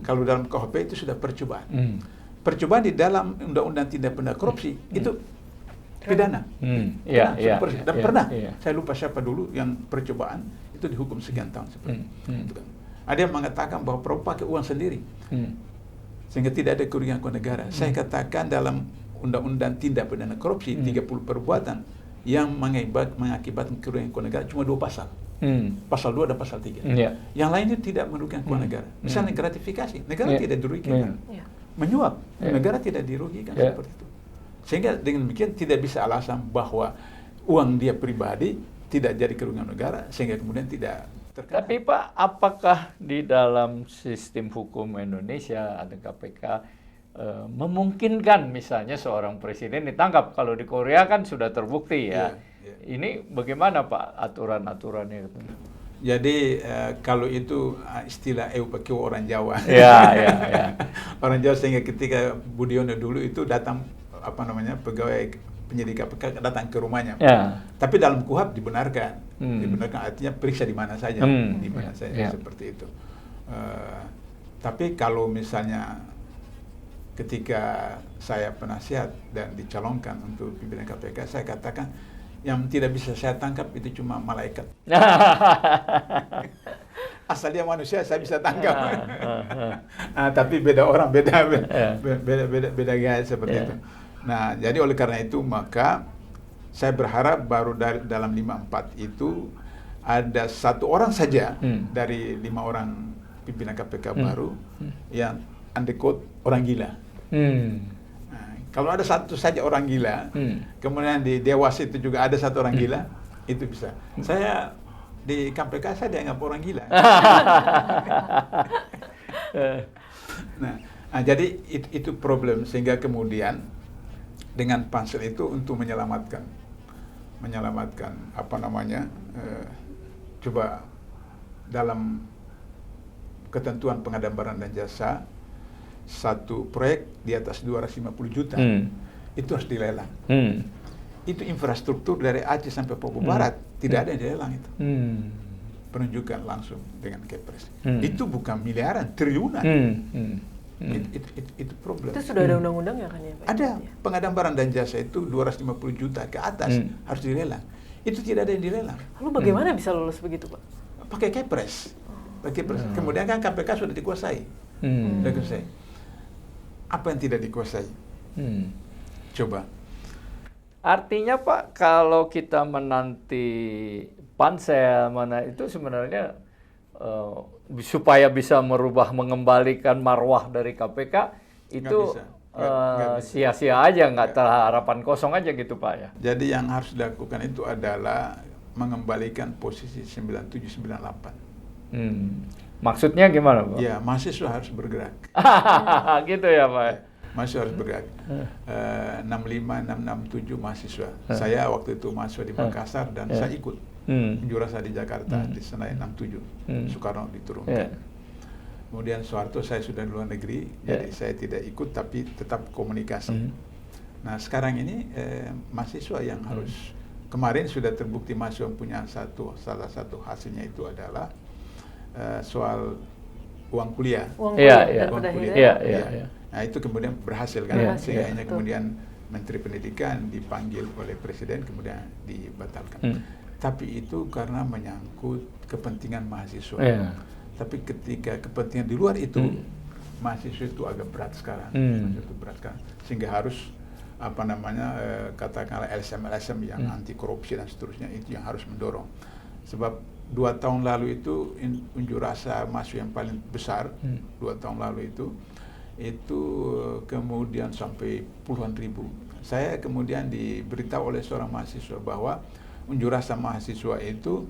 Speaker 1: Kalau dalam KUHP itu sudah percobaan. Percobaan di dalam Undang-Undang Tindak Pidana Korupsi itu pidana. Dan pernah. Saya lupa siapa dulu yang percobaan itu dihukum sekian tahun seperti itu. Ada yang mengatakan bahwa Prabowo pakai uang sendiri. Sehingga tidak ada kerugian ke negara. Saya katakan dalam Undang-Undang Tindak Pidana Korupsi 30 perbuatan yang mengakibatkan kerugian ke negara cuma 2 pasal. Pasal 2 dan pasal 3. Yang lainnya tidak merugikan ke negara. Misalnya gratifikasi, negara tidak dirugikan. Menyuap, negara tidak dirugikan seperti itu. Sehingga dengan demikian tidak bisa alasan bahwa uang dia pribadi tidak jadi kerugian negara sehingga kemudian tidak terkena.
Speaker 3: Tapi Pak, apakah di dalam sistem hukum Indonesia atau KPK memungkinkan misalnya seorang presiden ditangkap? Kalau di Korea kan sudah terbukti ya. Ini bagaimana Pak aturan-aturannya?
Speaker 1: Jadi kalau itu istilah pakai orang Jawa. Orang Jawa, sehingga ketika Budiono dulu itu datang pegawai penyidik KPK datang ke rumahnya. Tapi dalam KUHP dibenarkan. Dibenarkan artinya periksa di mana saja, seperti itu. Tapi kalau misalnya ketika saya penasihat dan dicalonkan untuk pimpinan KPK, saya katakan yang tidak bisa saya tangkap itu cuma malaikat. Asal dia manusia saya bisa tangkap. Tapi beda orang, beda gaya seperti itu. Nah, jadi oleh karena itu maka saya berharap baru dalam 5-4 itu ada 1 orang saja dari 5 orang pimpinan KPK baru yang undecode orang gila. Nah, kalau ada 1 saja orang gila, kemudian di Dewas itu juga ada 1 orang gila, itu bisa. Saya di KPK saya dianggap orang gila. Nah, jadi itu problem, sehingga kemudian dengan pansel itu untuk menyelamatkan coba dalam ketentuan pengadaan barang dan jasa 1 proyek di atas 250 juta itu harus dilelang. Itu infrastruktur dari Aceh sampai Papua Barat tidak ada yang dilelang itu. Penunjukan langsung dengan Kepres. Itu bukan miliaran, triliunan. Itu problem.
Speaker 2: Itu sudah ada undang-undangnya kan ya Pak?
Speaker 1: Ada. Pengadaan barang dan jasa itu 250 juta ke atas harus dilelang. Itu tidak ada yang dilelang.
Speaker 2: Lalu bagaimana bisa lolos begitu Pak?
Speaker 1: Pakai Kepres. Kemudian kan KPK sudah dikuasai. Apa yang tidak dikuasai? Coba.
Speaker 3: Artinya Pak, kalau kita menanti pansel itu sebenarnya supaya bisa mengembalikan marwah dari KPK itu sia-sia aja, nggak harapan kosong aja gitu Pak ya.
Speaker 1: Jadi yang harus dilakukan itu adalah mengembalikan posisi 97-98.
Speaker 3: Maksudnya gimana Pak?
Speaker 1: Ya, mahasiswa harus bergerak.
Speaker 3: Gitu ya Pak.
Speaker 1: Mahasiswa harus bergerak. 65, 667 mahasiswa. Saya waktu itu mahasiswa di Makassar dan saya ikut. unjuk rasa di Jakarta di Senayan 67, Soekarno diturunkan. Kemudian Soeharto saya sudah di luar negeri, jadi saya tidak ikut tapi tetap komunikasi. Nah sekarang ini mahasiswa yang harus, kemarin sudah terbukti mahasiswa punya salah satu hasilnya itu adalah soal uang kuliah.
Speaker 2: Uang
Speaker 1: kuliah.
Speaker 2: kuliah.
Speaker 1: Nah itu kemudian berhasil kan, sehingga kemudian Menteri Pendidikan dipanggil oleh Presiden kemudian dibatalkan. Tapi itu karena menyangkut kepentingan mahasiswa. Tapi ketika kepentingan di luar itu, mahasiswa itu agak berat sekarang, sehingga harus katakanlah LSM yang anti korupsi dan seterusnya itu yang harus mendorong. Sebab 2 tahun lalu itu unjuk rasa mahasiswa yang paling besar, 2 tahun lalu itu kemudian sampai puluhan ribu. Saya kemudian diberitahu oleh seorang mahasiswa bahwa unjuk rasa mahasiswa itu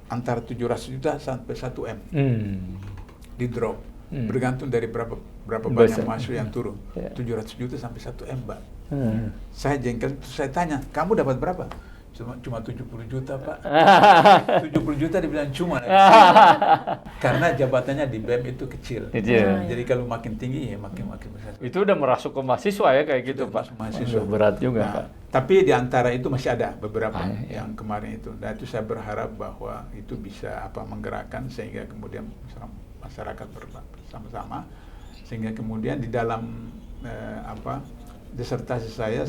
Speaker 1: antara 700 juta sampai 1 M di drop, bergantung dari berapa banyak mahasiswa yang turun. 700 juta sampai 1 M, Mbak. Saya jengkel, saya tanya, kamu dapat berapa? Cuma 70 juta, Pak. 70 juta dibilang cuma. Karena jabatannya di BEM itu kecil. Jadi kalau makin tinggi ya makin besar.
Speaker 3: Itu udah merasuk ke mahasiswa ya kayak gitu, Pak.
Speaker 1: Mahasiswa.
Speaker 3: Berat juga, Pak.
Speaker 1: Tapi di antara itu masih ada beberapa yang kemarin itu. Dan itu saya berharap bahwa itu bisa menggerakkan sehingga kemudian masyarakat bersama-sama, sehingga kemudian di dalam disertasi saya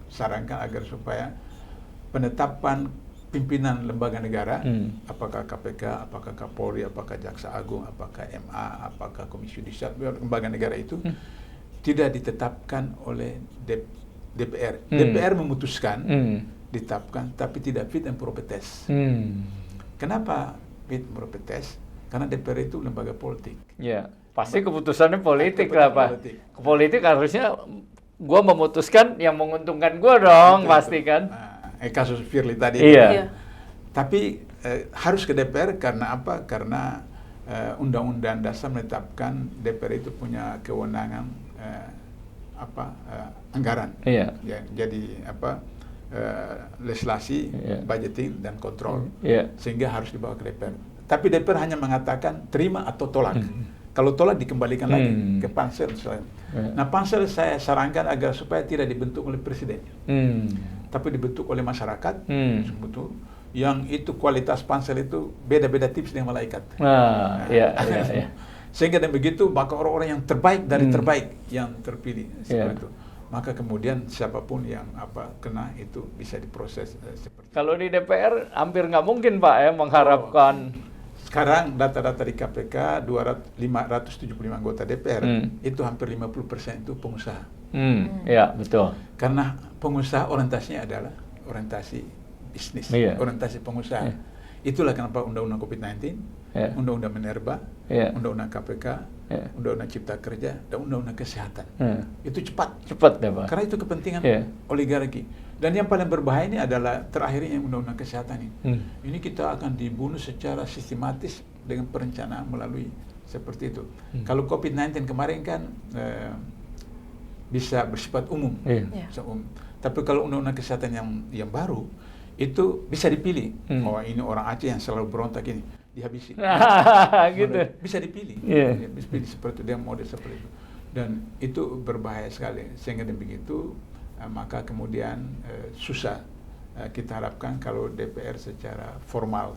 Speaker 1: sarankan agar supaya penetapan pimpinan lembaga negara, apakah KPK, apakah Kapolri, apakah Jaksa Agung, apakah MA, apakah Komisi Yudisial, lembaga negara itu tidak ditetapkan oleh DPR. DPR memutuskan ditetapkan, tapi tidak fit and proper test. Kenapa fit and proper test? Karena DPR itu lembaga politik.
Speaker 3: Ya, pasti keputusannya politik lah, Pak. Politik harusnya gue memutuskan yang menguntungkan gue dong, pasti kan.
Speaker 1: Kasus Firly tadi.
Speaker 3: Iya.
Speaker 1: Tapi harus ke DPR karena apa? Karena Undang-Undang Dasar menetapkan DPR itu punya kewenangan anggaran.
Speaker 3: Iya.
Speaker 1: Ya, jadi legislasi, budgeting dan kontrol. Sehingga harus dibawa ke DPR. Tapi DPR hanya mengatakan terima atau tolak. Kalau tolak dikembalikan lagi ke pansel. Nah pansel saya sarankan agar supaya tidak dibentuk oleh presiden, tapi dibentuk oleh masyarakat. Betul. Yang itu kualitas pansel itu beda-beda tips dengan malaikat. Sehingga dan begitu maka orang-orang yang terbaik dari terbaik yang terpilih seperti itu. Maka kemudian siapapun yang kena itu bisa diproses seperti.
Speaker 3: Kalau di DPR hampir nggak mungkin, Pak, mengharapkan.
Speaker 1: Sekarang data-data di KPK 575 anggota DPR itu hampir 50% itu pengusaha.
Speaker 3: Ya, betul.
Speaker 1: Karena pengusaha orientasinya adalah orientasi bisnis, orientasi pengusaha. Itulah kenapa Undang-Undang COVID-19, Undang-Undang Minerba, Undang-Undang KPK, Undang-Undang Cipta Kerja, dan Undang-Undang Kesehatan. Itu cepat ya, Pak. Karena itu kepentingan oligarki. Dan yang paling berbahaya ini adalah terakhirnya Undang-Undang Kesehatan ini. Ini kita akan dibunuh secara sistematis dengan perencanaan melalui seperti itu. Kalau COVID-19 kemarin kan bisa bersifat umum. Tapi kalau Undang-Undang Kesehatan yang baru, itu bisa dipilih. Oh ini orang Aceh yang selalu berontak ini, dihabisi.
Speaker 3: Gitu.
Speaker 1: Bisa dipilih. Bisa dipilih seperti itu, dia model seperti itu. Dan itu berbahaya sekali. Sehingga begitu, maka kemudian susah kita harapkan kalau DPR secara formal,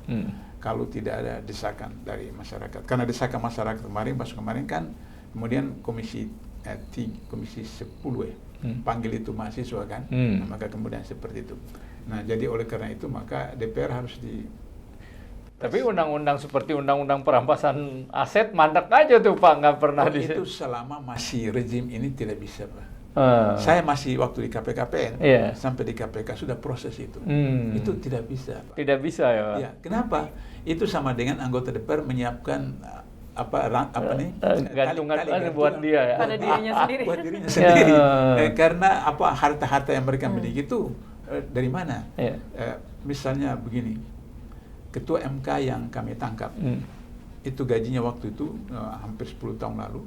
Speaker 1: kalau tidak ada desakan dari masyarakat. Karena desakan masyarakat kemarin kan, kemudian Komisi 10 panggil itu mahasiswa kan, maka kemudian seperti itu. Nah jadi oleh karena itu maka DPR harus
Speaker 3: Tapi undang-undang seperti undang-undang perampasan aset mandek aja tuh, Pak, nggak pernah
Speaker 1: itu selama masih rezim ini tidak bisa, Pak. Saya masih waktu di KPKPN, sampai di KPK sudah proses itu. Itu tidak bisa, Pak.
Speaker 3: Tidak bisa ya, Pak?
Speaker 1: Ya, kenapa? Itu sama dengan anggota DPR menyiapkan
Speaker 3: gantungan buat dia ya.
Speaker 2: Pada dirinya sendiri.
Speaker 1: Buat dirinya sendiri. Karena harta-harta yang mereka miliki itu dari mana? Misalnya begini, Ketua MK yang kami tangkap, itu gajinya waktu itu hampir 10 tahun lalu,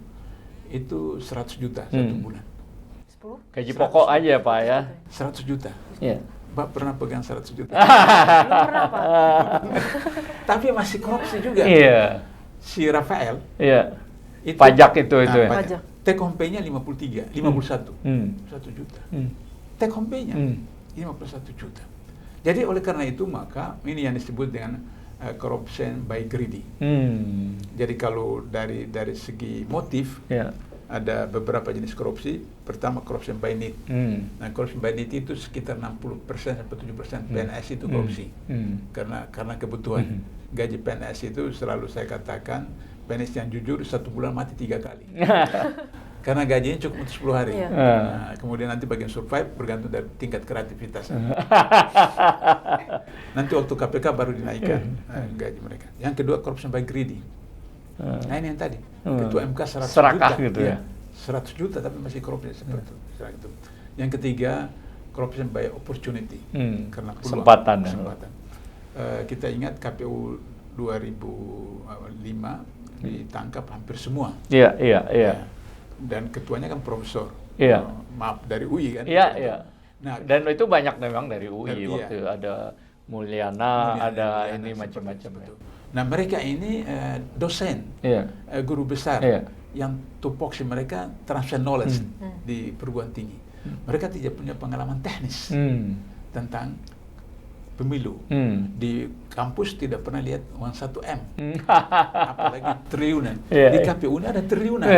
Speaker 1: itu 100 juta satu bulan.
Speaker 3: Gaji pokok aja, Pak, ya.
Speaker 1: 100 juta. Pak pernah pegang 100 juta.
Speaker 2: Belum pernah, Pak.
Speaker 1: Tapi masih korupsi juga.
Speaker 3: Iya.
Speaker 1: Si Rafael,
Speaker 3: Iya.
Speaker 1: itu,
Speaker 3: Pajak itu ya.
Speaker 2: Pajak.
Speaker 1: Take home pay-nya 53, 51. 1 juta. Take home pay-nya 51 juta. Jadi oleh karena itu maka ini yang disebut dengan corruption by greedy. Jadi kalau dari segi motif, ada beberapa jenis korupsi. Pertama corruption by need. Nah, corruption by need itu sekitar 60% sampai 70% PNS itu korupsi. Karena kebutuhan. Gaji PNS itu selalu saya katakan PNS yang jujur 1 bulan mati 3 kali. Karena gajinya cukup untuk 10 hari. Nah, kemudian nanti bagian survive bergantung dari tingkat kreativitas. Nanti waktu KPK baru dinaikkan gaji mereka. Yang kedua corruption by greedy. Nah ini yang tadi. Ketua MK 100
Speaker 3: Serakah
Speaker 1: juta.
Speaker 3: gitu ya.
Speaker 1: 100 juta tapi masih korupsi seperti itu. Yang ketiga corruption by opportunity. Karena peluang,
Speaker 3: Kesempatan.
Speaker 1: kita ingat KPU 2005 ditangkap hampir semua.
Speaker 3: Iya.
Speaker 1: Dan ketuanya kan profesor.
Speaker 3: Iya.
Speaker 1: Maaf dari UI kan.
Speaker 3: Iya.
Speaker 1: Nah,
Speaker 3: Dan itu banyak memang dari UI
Speaker 1: iya.
Speaker 3: waktu ada Mulyana, ada ini macam-macam.
Speaker 1: Itu. Nah mereka ini dosen, guru besar yang tupoksi mereka transfer knowledge di perguruan tinggi. Mereka tidak punya pengalaman teknis tentang pemilu. Di kampus tidak pernah lihat uang 1M, apalagi triliunan. Di KPU ini ada triliunan.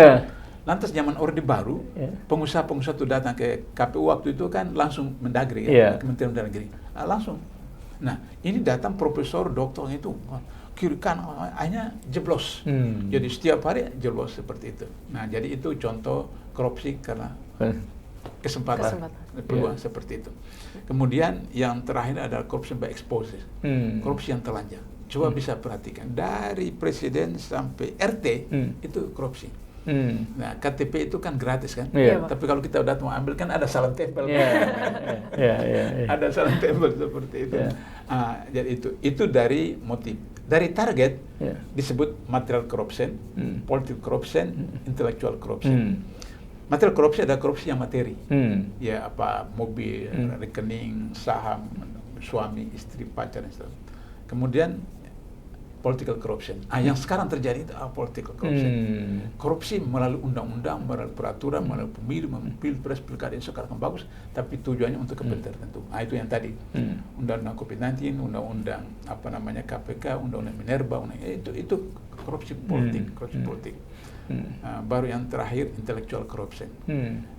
Speaker 1: Lantas zaman Orde Baru, pengusaha-pengusaha itu datang ke KPU waktu itu kan langsung Mendagri, Kementerian Dalam Negeri, langsung. Nah ini datang profesor, doktor itu kiri kanan hanya jeblos. Jadi setiap hari jeblos seperti itu. Nah jadi itu contoh korupsi karena kesempatan. Peluang seperti itu. Kemudian yang terakhir adalah corruption by exposure. Korupsi yang telanjang. Coba bisa perhatikan dari presiden sampai RT itu korupsi. Nah KTP itu kan gratis kan, tapi kalau kita udah mau ambil kan ada salam tempel. Ada salam tempel seperti itu. Jadi itu dari motif. Dari target disebut material corruption, political corruption, intellectual corruption. Material corruption adalah korupsi yang materi, ya apa mobil, rekening, saham, suami, istri, pacar dan sebagainya. Kemudian political corruption. Yang sekarang terjadi itu political corruption. Korupsi melalui undang-undang, melalui peraturan, melalui pemilu, pilpres, pilkada yang sekarang bagus, tapi tujuannya untuk kepentingan tertentu. Itu yang tadi. Undang-undang COVID-19, undang-undang KPK, undang-undang Minerba, itu korupsi politik, korupsi politik. Baru yang terakhir intellectual corruption.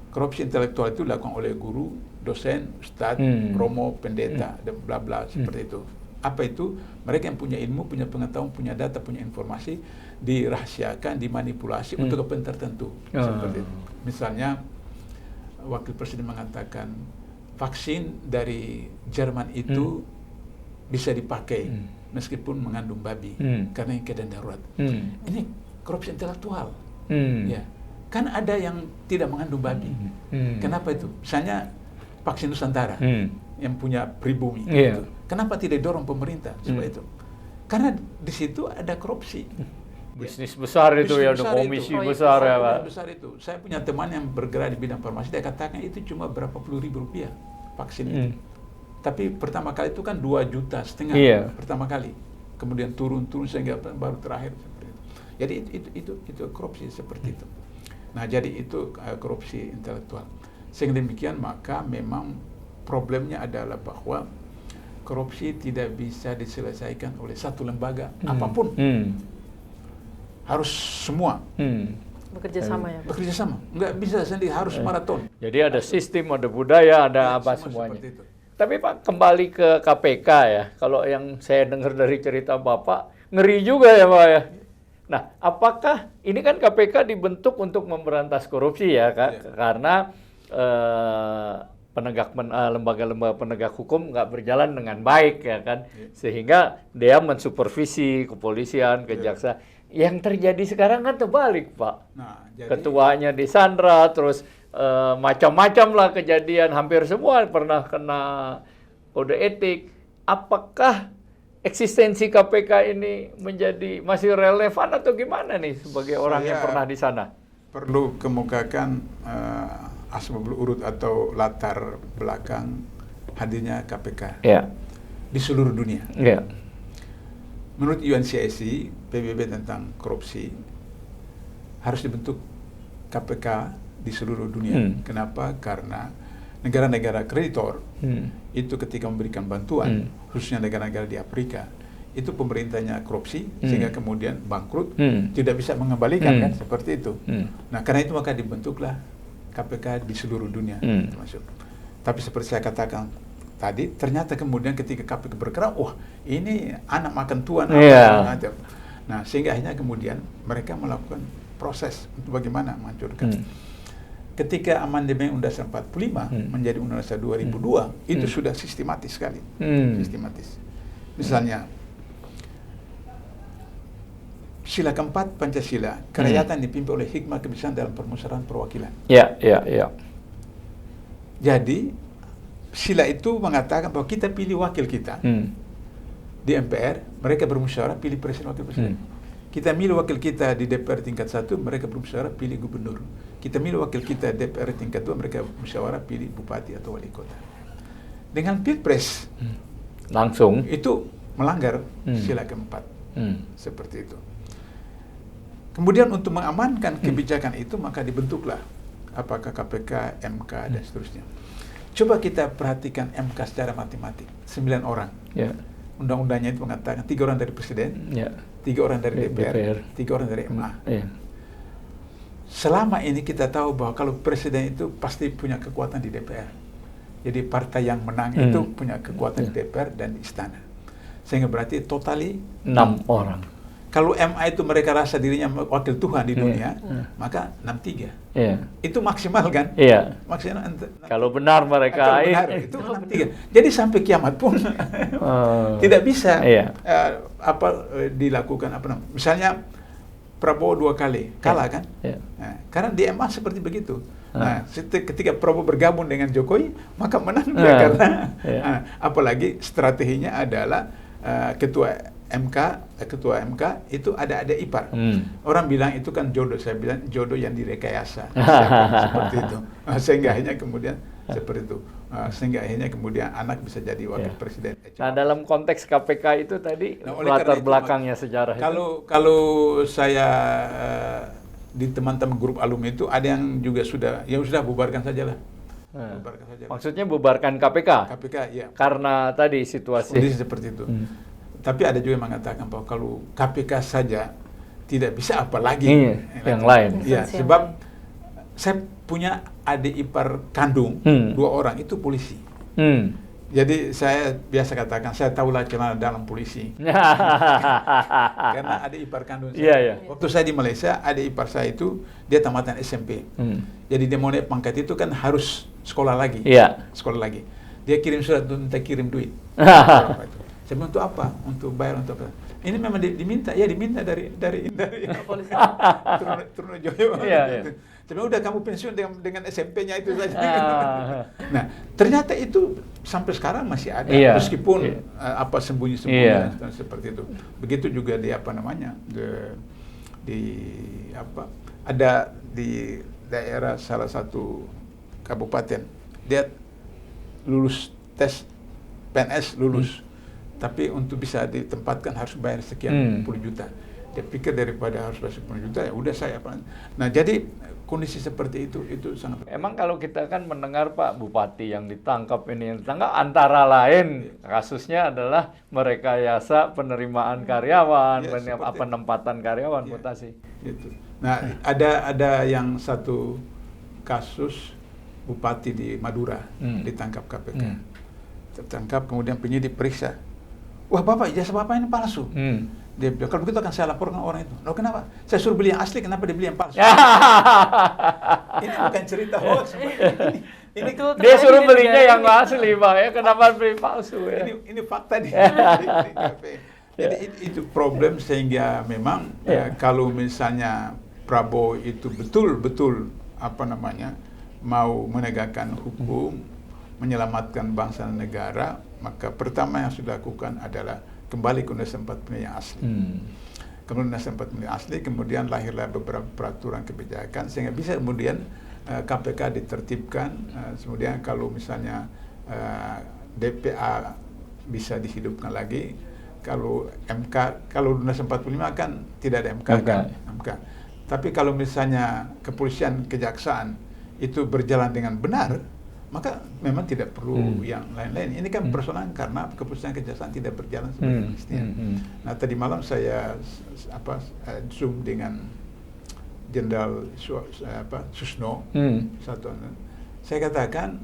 Speaker 1: Korupsi intelektual itu dilakukan oleh guru, dosen, ustadz, romo, pendeta, dan bla bla seperti itu. Apa itu? Mereka yang punya ilmu, punya pengetahuan, punya data, punya informasi, dirahasiakan, dimanipulasi untuk kepentingan tertentu. Seperti itu. Misalnya, Wakil Presiden mengatakan vaksin dari Jerman itu bisa dipakai meskipun mengandung babi karena yang keadaan darurat. Ini korupsi intelektual. Ya. Kan ada yang tidak mengandung babi. Kenapa itu? Misalnya vaksin Nusantara yang punya pribumi. Gitu. Kenapa tidak dorong pemerintah seperti itu? Karena di situ ada korupsi.
Speaker 3: Bisnis besar itu ya, ada komisi besar ya Pak.
Speaker 1: Besar itu. Saya punya teman yang bergerak di bidang farmasi, dia katakan itu cuma berapa puluh ribu rupiah vaksin itu. Tapi pertama kali itu kan 2,5 juta pertama kali. Kemudian turun sehingga baru terakhir seperti itu. Jadi itu korupsi seperti itu. Nah jadi itu korupsi intelektual. Sehingga demikian maka memang problemnya adalah bahwa korupsi tidak bisa diselesaikan oleh satu lembaga apapun. Harus semua
Speaker 2: bekerja sama ya Pak?
Speaker 1: Bekerja sama, nggak bisa sendiri, harus maraton.
Speaker 3: Jadi ada sistem, ada budaya, ada apa semuanya. Tapi Pak, kembali ke KPK ya, kalau yang saya dengar dari cerita Bapak, ngeri juga ya Pak ya. Nah, apakah ini kan KPK dibentuk untuk memberantas korupsi ya Kak? Karena lembaga-lembaga penegak hukum nggak berjalan dengan baik ya kan, sehingga dia mensupervisi kepolisian, kejaksaan. Yang terjadi sekarang kan terbalik Pak. Nah, ketuanya disandra, terus macam-macam lah kejadian, hampir semua pernah kena kode etik. Apakah eksistensi KPK ini masih relevan atau gimana nih sebagai orang yang pernah di sana?
Speaker 1: Perlu kemukakan asbabul urut atau latar belakang hadirnya KPK
Speaker 3: Ya.
Speaker 1: di seluruh dunia.
Speaker 3: Ya.
Speaker 1: Menurut UNCIC, PBB tentang korupsi, harus dibentuk KPK di seluruh dunia. Kenapa? Karena negara-negara kreditor itu ketika memberikan bantuan, khususnya negara-negara di Afrika, itu pemerintahnya korupsi, sehingga kemudian bangkrut, tidak bisa mengembalikan kan, seperti itu. Nah, karena itu maka dibentuklah KPK di seluruh dunia, termasuk. Tapi seperti saya katakan tadi, ternyata kemudian ketika KPK bergerak, wah ini anak makan tuan. Nah, sehingga akhirnya kemudian mereka melakukan proses untuk bagaimana menghancurkan. Ketika amandemen Undang-Undang 45 menjadi Undang-Undang 2002, itu sudah sistematis sekali. Sistematis. Misalnya, sila keempat Pancasila, kerakyatan dipimpin oleh hikmah kebijaksanaan dalam permusyawaratan perwakilan.
Speaker 3: Ya.
Speaker 1: Jadi, sila itu mengatakan bahwa kita pilih wakil kita di MPR, mereka bermusyawarah pilih presiden wakil presiden. Kita milih wakil kita di DPR tingkat 1, mereka bermusyawarah pilih gubernur. Kita milih wakil kita DPR tingkat 2, mereka bermusyawarah pilih bupati atau wali kota. Dengan Pilpres
Speaker 3: langsung
Speaker 1: itu melanggar sila keempat. Seperti itu. Kemudian untuk mengamankan kebijakan itu, maka dibentuklah apakah KPK, MK, dan seterusnya. Coba kita perhatikan MK secara matematik, 9 orang.
Speaker 3: Ya.
Speaker 1: Undang-undangnya itu mengatakan 3 orang dari presiden, 3 orang dari DPR, 3 orang dari MA. Selama ini kita tahu bahwa kalau presiden itu pasti punya kekuatan di DPR. Jadi partai yang menang itu punya kekuatan di DPR dan di istana. Sehingga berarti totali
Speaker 3: 6 orang.
Speaker 1: Kalau MA itu mereka rasa dirinya wakil Tuhan di dunia, maka 63. Itu maksimal kan? Maksimal.
Speaker 3: Kalau benar mereka
Speaker 1: itu 63. Jadi sampai kiamat pun tidak bisa dilakukan misalnya Prabowo 2 kali kalah kan? Nah, karena di MA seperti begitu. Nah, ketika Prabowo bergabung dengan Jokowi, maka menang dia karena apalagi strateginya adalah ketua MK itu ada ipar. Orang bilang itu kan jodoh, saya bilang jodoh yang direkayasa. Seperti itu. Sehingga akhirnya kemudian seperti itu. Sehingga akhirnya kemudian anak bisa jadi wakil presiden.
Speaker 3: Nah, dalam konteks KPK itu tadi latar belakangnya sejarah.
Speaker 1: Kalau saya di teman-teman grup alumni itu ada yang juga sudah bubarkan sajalah.
Speaker 3: Maksudnya bubarkan KPK?
Speaker 1: KPK, ya.
Speaker 3: Karena tadi situasi
Speaker 1: seperti itu. Tapi ada juga yang mengatakan bahwa kalau KPK saja tidak bisa, apalagi
Speaker 3: yang lain.
Speaker 1: Ya, sebab saya punya adik ipar kandung 2 orang itu polisi. Jadi saya biasa katakan saya tahulah celana dalam polisi. Karena adik ipar kandung saya. Waktu saya di Malaysia, adik ipar saya itu dia tamatan SMP. Jadi dia mau naik pangkat itu kan harus sekolah lagi. Sekolah lagi. Dia kirim surat untuk minta kirim duit. Saya bilang, untuk apa? Untuk bayar untuk apa? Ini memang diminta, diminta dari polisi. Trunojoyo. Saya bilang, udah kamu pensiun dengan SMP-nya itu saja. Nah, ternyata itu sampai sekarang masih ada, meskipun sembunyi-sembunyi seperti itu. Begitu juga di ada di daerah salah satu kabupaten, dia lulus tes PNS lulus. Tapi untuk bisa ditempatkan harus bayar sekian puluh juta. Dia pikir daripada harus bayar 10 juta, ya udah saya apa. Nah, jadi kondisi seperti itu sangat.
Speaker 3: Emang kalau kita kan mendengar Pak Bupati yang ditangkap antara lain kasusnya adalah merekayasa penerimaan karyawan, penempatan karyawan, mutasi.
Speaker 1: Gitu. Nah, ada yang satu kasus bupati di Madura ditangkap KPK. Tertangkap, kemudian penyidik periksa. Wah, Bapak, ijazah Bapak ini palsu. Dia bilang, kalau begitu akan saya laporkan orang itu. Loh, kenapa? Saya suruh beli yang asli, kenapa dia beli yang palsu? Ini bukan cerita hoax. Ini
Speaker 3: dia suruh belinya yang asli, Pak. Kenapa beli palsu?
Speaker 1: Ini fakta di Jadi itu problem, sehingga memang kalau misalnya Prabowo itu betul-betul mau menegakkan hukum, menyelamatkan bangsa dan negara, maka pertama yang sudah dilakukan adalah kembali ke Undang-Undang 45 yang asli. Kemudian Undang-Undang 45 yang asli, kemudian lahirlah beberapa peraturan kebijakan sehingga bisa kemudian KPK ditertibkan. Kemudian kalau misalnya DPA bisa dihidupkan lagi. Kalau MK, kalau Lunas 45 kan tidak ada MK. Kan? MK. Tapi kalau misalnya kepolisian, kejaksaan itu berjalan dengan benar, maka memang tidak perlu yang lain-lain. Ini kan persoalan karena kepolisian, kejaksaan tidak berjalan seperti mestinya. Nah, tadi malam saya Zoom dengan Jenderal Susno, saya katakan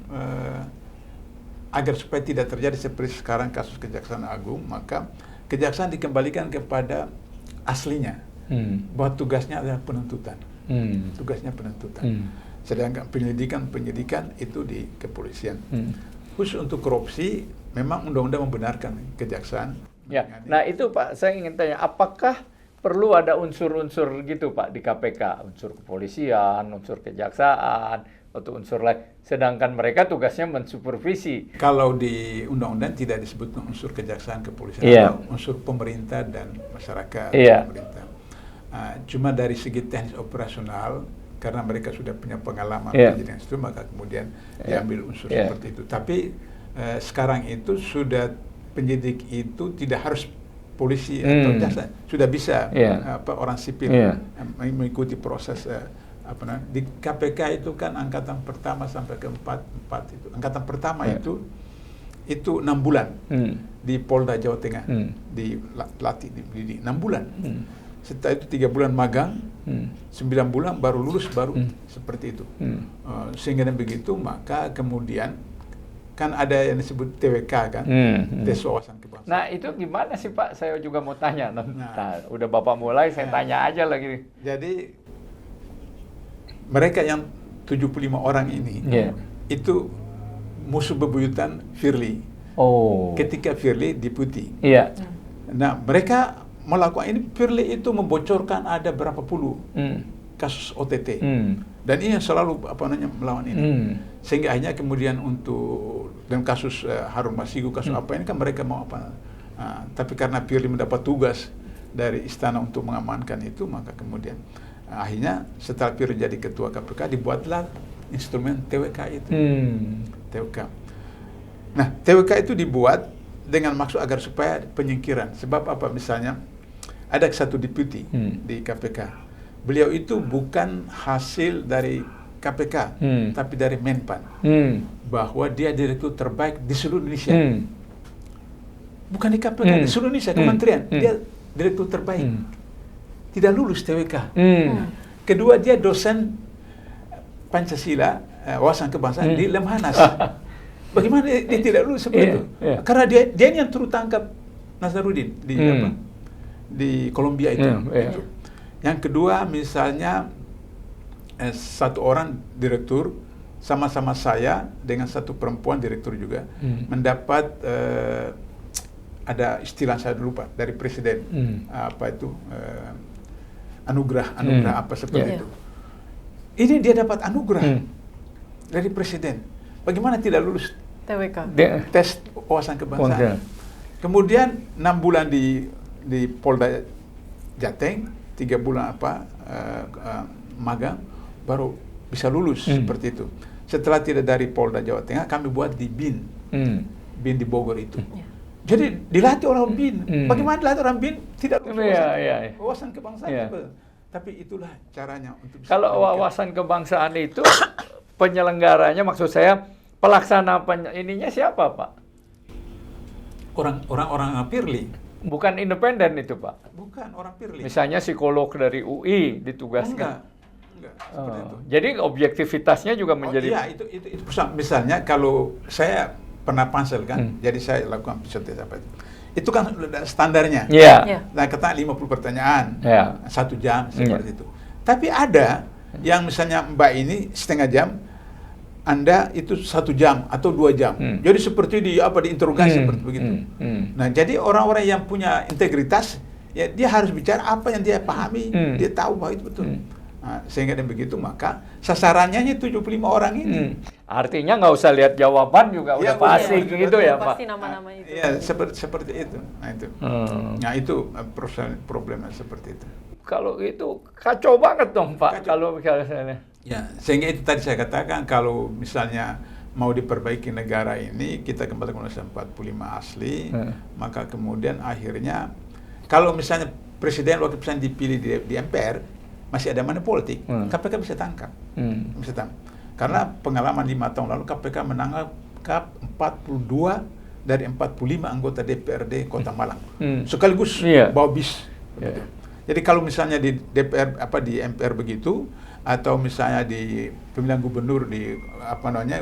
Speaker 1: agar supaya tidak terjadi seperti sekarang kasus Kejaksaan Agung, maka kejaksaan dikembalikan kepada aslinya, bahwa tugasnya adalah penuntutan. Tugasnya penuntutan. Sedangkan penyidikan itu di kepolisian. Khusus untuk korupsi, memang undang-undang membenarkan kejaksaan.
Speaker 3: Ya. Nah itu Pak, saya ingin tanya, apakah perlu ada unsur-unsur gitu Pak di KPK, unsur kepolisian, unsur kejaksaan, atau unsur lain, sedangkan mereka tugasnya mensupervisi.
Speaker 1: Kalau di undang-undang tidak disebut unsur kejaksaan, kepolisian, atau unsur pemerintah dan masyarakat. Pemerintah. Cuma dari segi teknis operasional, karena mereka sudah punya pengalaman penyidikan itu, maka kemudian diambil unsur seperti itu. Tapi sekarang itu sudah penyidik itu tidak harus polisi atau jaksa, sudah bisa orang sipil mengikuti proses. Di KPK itu kan angkatan pertama sampai ke 4 itu. Angkatan pertama itu 6 bulan di Polda Jawa Tengah, dilatih, dididik 6 bulan. Setelah itu 3 bulan magang, 9 bulan baru lulus, baru seperti itu. Sehingga begitu, maka kemudian kan ada yang disebut TWK kan, tes wawasan kebangsaan.
Speaker 3: Nah itu gimana sih Pak? Saya juga mau tanya. Nah, udah Bapak mulai, saya tanya aja lagi.
Speaker 1: Jadi mereka yang 75 orang ini, itu musuh bebuyutan Firly. Ketika Firly deputi. Nah mereka melakukan ini, Firly itu membocorkan ada berapa puluh kasus OTT, dan ini yang selalu melawan ini, sehingga akhirnya kemudian untuk dan kasus Harun Masiku, kasus apa ini kan mereka mau apa, tapi karena Firly mendapat tugas dari istana untuk mengamankan itu, maka kemudian akhirnya setelah Firly jadi ketua KPK dibuatlah instrumen TWK itu. TWK. Nah TWK itu dibuat dengan maksud agar supaya penyingkiran. Sebab apa? Misalnya ada satu deputi di KPK. Beliau itu bukan hasil dari KPK, tapi dari Menpan. Bahwa dia direktur terbaik di seluruh Indonesia. Bukan di KPK, di seluruh Indonesia, kementerian. Dia direktur terbaik. Tidak lulus TWK. Kedua, dia dosen Pancasila, wawasan kebangsaan di Lemhanas. Bagaimana dia tidak lulus seperti itu? Karena dia yang turut tangkap Nazarudin di Kolombia itu. Yang kedua, misalnya satu orang direktur sama-sama saya dengan satu perempuan direktur juga mendapat ada istilah saya lupa dari presiden, anugerah apa seperti itu. Ini dia dapat anugerah dari presiden. Bagaimana tidak lulus
Speaker 2: TWK?
Speaker 1: Tes wawasan kebangsaan. Kemudian 6 bulan di Polda Jateng, 3 bulan magang, baru bisa lulus seperti itu. Setelah tidak dari Polda Jawa Tengah, kami buat di BIN di Bogor itu. Jadi dilatih orang BIN. Bagaimana dilatih orang BIN? Tidak lulus wawasan kebangsaan. Tapi itulah caranya untuk bisa.
Speaker 3: Kalau wawasan kebangsaan itu penyelenggaranya, maksud saya pelaksana ininya siapa Pak?
Speaker 1: Orang Firly.
Speaker 3: Bukan independen itu Pak?
Speaker 1: Bukan orang Firly.
Speaker 3: Misalnya psikolog dari UI ditugaskan.
Speaker 1: Enggak. Seperti itu.
Speaker 3: Jadi objektivitasnya juga menjadi.
Speaker 1: Iya, itu misalnya kalau saya pernah pansel kan, jadi saya lakukan psikotes apa itu kan standarnya. Nah, kata 50 pertanyaan, 1 jam seperti itu. Tapi ada yang misalnya Mbak ini setengah jam, Anda itu 1 jam atau 2 jam. Jadi seperti diinterogasi seperti begitu. Nah, jadi orang-orang yang punya integritas, ya dia harus bicara apa yang dia pahami, dia tahu bahwa itu betul. Nah, sehingga dengan begitu maka sasarannya 75 orang ini.
Speaker 3: Artinya nggak usah lihat jawaban juga udah pasti gitu ya Pak.
Speaker 2: Pasti nama-nama itu.
Speaker 1: Iya, seperti itu. Nah itu problemnya seperti itu.
Speaker 3: Kalau itu kacau banget dong Pak. Kalau misalnya.
Speaker 1: Ya, sehingga itu tadi saya katakan kalau misalnya mau diperbaiki negara ini, kita kembali ke Undang-Undang 45 asli, maka kemudian akhirnya kalau misalnya presiden wakil presiden dipilih di MPR, masih ada money politik, KPK bisa tangkap. Bisa tangkap. Karena pengalaman 5 tahun lalu KPK menangkap 42 dari 45 anggota DPRD Kota Malang. Sekaligus bawa bis. Jadi kalau misalnya di DPR di MPR begitu, atau misalnya di pemilihan gubernur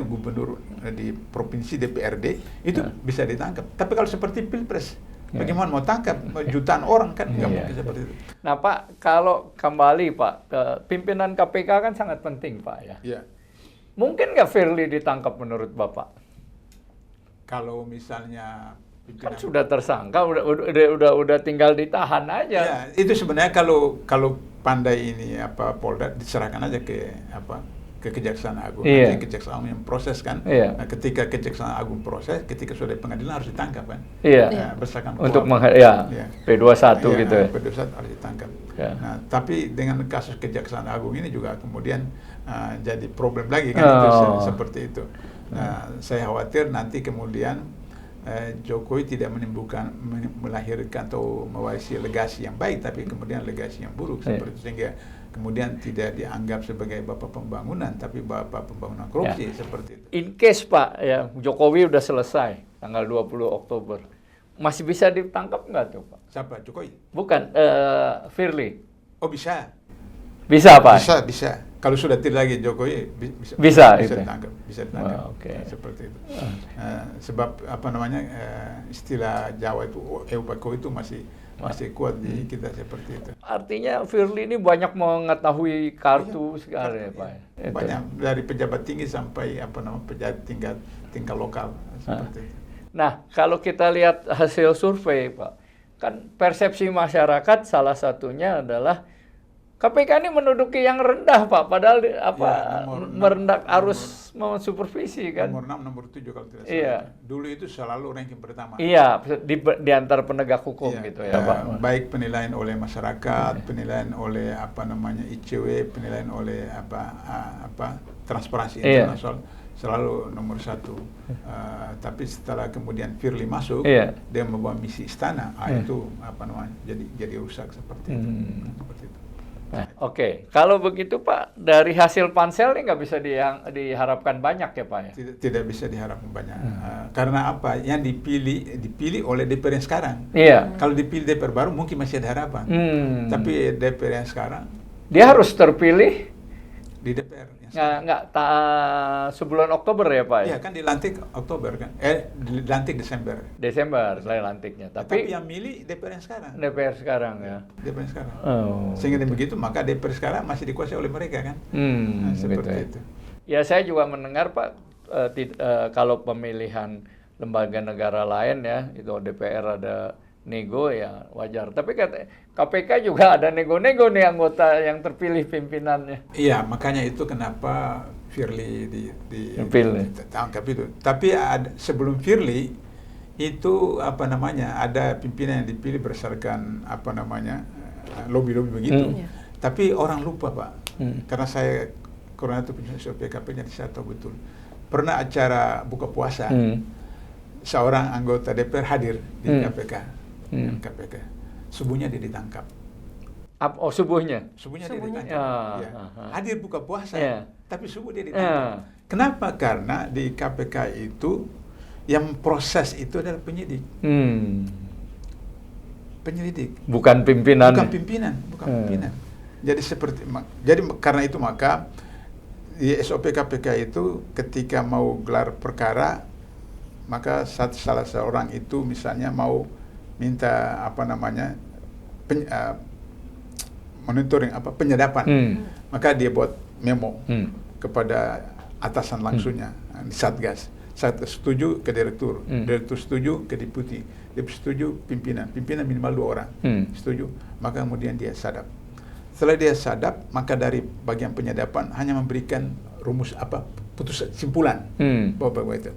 Speaker 1: gubernur di provinsi DPRD itu bisa ditangkap. Tapi kalau seperti Pilpres, bagaimana mau tangkap jutaan orang kan nggak mungkin seperti itu.
Speaker 3: Nah Pak, kalau kembali Pak ke pimpinan KPK kan sangat penting Pak ya.
Speaker 1: Iya.
Speaker 3: Mungkin nggak Firly ditangkap menurut Bapak?
Speaker 1: Kalau misalnya
Speaker 3: kan sudah tersangka, udah tinggal ditahan aja.
Speaker 1: Ya, itu sebenarnya kalau pandai ini Polda diserahkan aja ke Kejaksaan Agung. Nanti Kejaksaan Agung yang proses kan. Nah, ketika Kejaksaan Agung proses, ketika sudah di pengadilan harus ditangkap kan. Berdasarkan
Speaker 3: untuk P21 gitu ya.
Speaker 1: P21 harus ditangkap. Nah, tapi dengan kasus Kejaksaan Agung ini juga kemudian jadi problem lagi kan itu seperti itu. Nah, saya khawatir nanti kemudian Jokowi tidak melahirkan atau mewarisi legasi yang baik, tapi kemudian legasi yang buruk seperti itu, sehingga kemudian tidak dianggap sebagai bapak pembangunan, tapi bapak pembangunan korupsi seperti itu.
Speaker 3: In case Pak, ya Jokowi udah selesai tanggal 20 Oktober, masih bisa ditangkap nggak tuh Pak?
Speaker 1: Siapa? Jokowi?
Speaker 3: Bukan, Firly.
Speaker 1: Oh bisa.
Speaker 3: Bisa Pak?
Speaker 1: Bisa. Kalau sudah tidak lagi Jokowi
Speaker 3: bisa
Speaker 1: ditangkap, seperti itu. Sebab istilah Jawa itu Eupako itu masih kuat di kita seperti itu.
Speaker 3: Artinya Firly ini banyak mengetahui kartu sekali ya Pak.
Speaker 1: Banyak dari pejabat tinggi sampai pejabat tingkat lokal seperti itu.
Speaker 3: Nah, kalau kita lihat hasil survei Pak, kan persepsi masyarakat salah satunya adalah KPK ini menduduki yang rendah Pak, padahal merendah arus supervisi kan.
Speaker 1: Nomor 6, nomor 7 kalau tidak salah. Dulu itu selalu ranking pertama.
Speaker 3: Iya, di antara penegak hukum gitu ya Pak.
Speaker 1: Baik penilaian oleh masyarakat, penilaian oleh ICW, penilaian oleh Transparansi Internasional, selalu nomor 1. Tapi setelah kemudian Firly masuk, dia membawa misi istana, itu jadi rusak seperti itu. Seperti itu.
Speaker 3: Nah, Oke. Kalau begitu Pak, dari hasil pansel ini nggak bisa diharapkan banyak ya Pak ya?
Speaker 1: Tidak bisa diharapkan banyak. Karena apa? Yang dipilih oleh DPR yang sekarang. Kalau dipilih DPR baru mungkin masih ada harapan. Tapi DPR yang sekarang,
Speaker 3: dia harus terpilih
Speaker 1: di DPR.
Speaker 3: Sebulan Oktober ya Pak?
Speaker 1: Iya kan dilantik Oktober kan? Dilantik Desember saya
Speaker 3: lantiknya.
Speaker 1: Tapi yang milih DPR yang sekarang.
Speaker 3: DPR sekarang ya.
Speaker 1: DPR yang sekarang. Sehingga begitu maka DPR sekarang masih dikuasai oleh mereka kan? Seperti itu.
Speaker 3: Ya saya juga mendengar Pak, kalau pemilihan lembaga negara lain ya, itu DPR ada nego ya wajar. Tapi KPK juga ada nego-nego nih anggota yang terpilih pimpinannya.
Speaker 1: Iya, makanya itu kenapa Firly ditangkap itu. Tapi sebelum Firly itu ada pimpinan yang dipilih berdasarkan lobby-lobby begitu. Tapi orang lupa Pak. Karena saya karena itu PKP nya saya tahu betul. Pernah acara buka puasa, seorang anggota DPR hadir di KPK. Subuhnya dia ditangkap.
Speaker 3: Subuhnya?
Speaker 1: Subuhnya dia ditangkap. Hadir buka puasa, tapi subuh dia ditangkap. Kenapa? Karena di KPK itu yang proses itu adalah penyidik. Penyelidik.
Speaker 3: Bukan pimpinan.
Speaker 1: Bukan pimpinan. Jadi karena itu maka di SOP KPK itu ketika mau gelar perkara, maka salah seorang itu misalnya mau minta monitoring penyadapan, maka dia buat memo kepada atasan langsungnya di Satgas setuju ke direktur, direktur setuju ke deputi, deputi setuju pimpinan minimal 2 orang setuju, maka kemudian dia sadap. Setelah dia sadap, maka dari bagian penyadapan hanya memberikan rumus putus simpulan bahwa itu.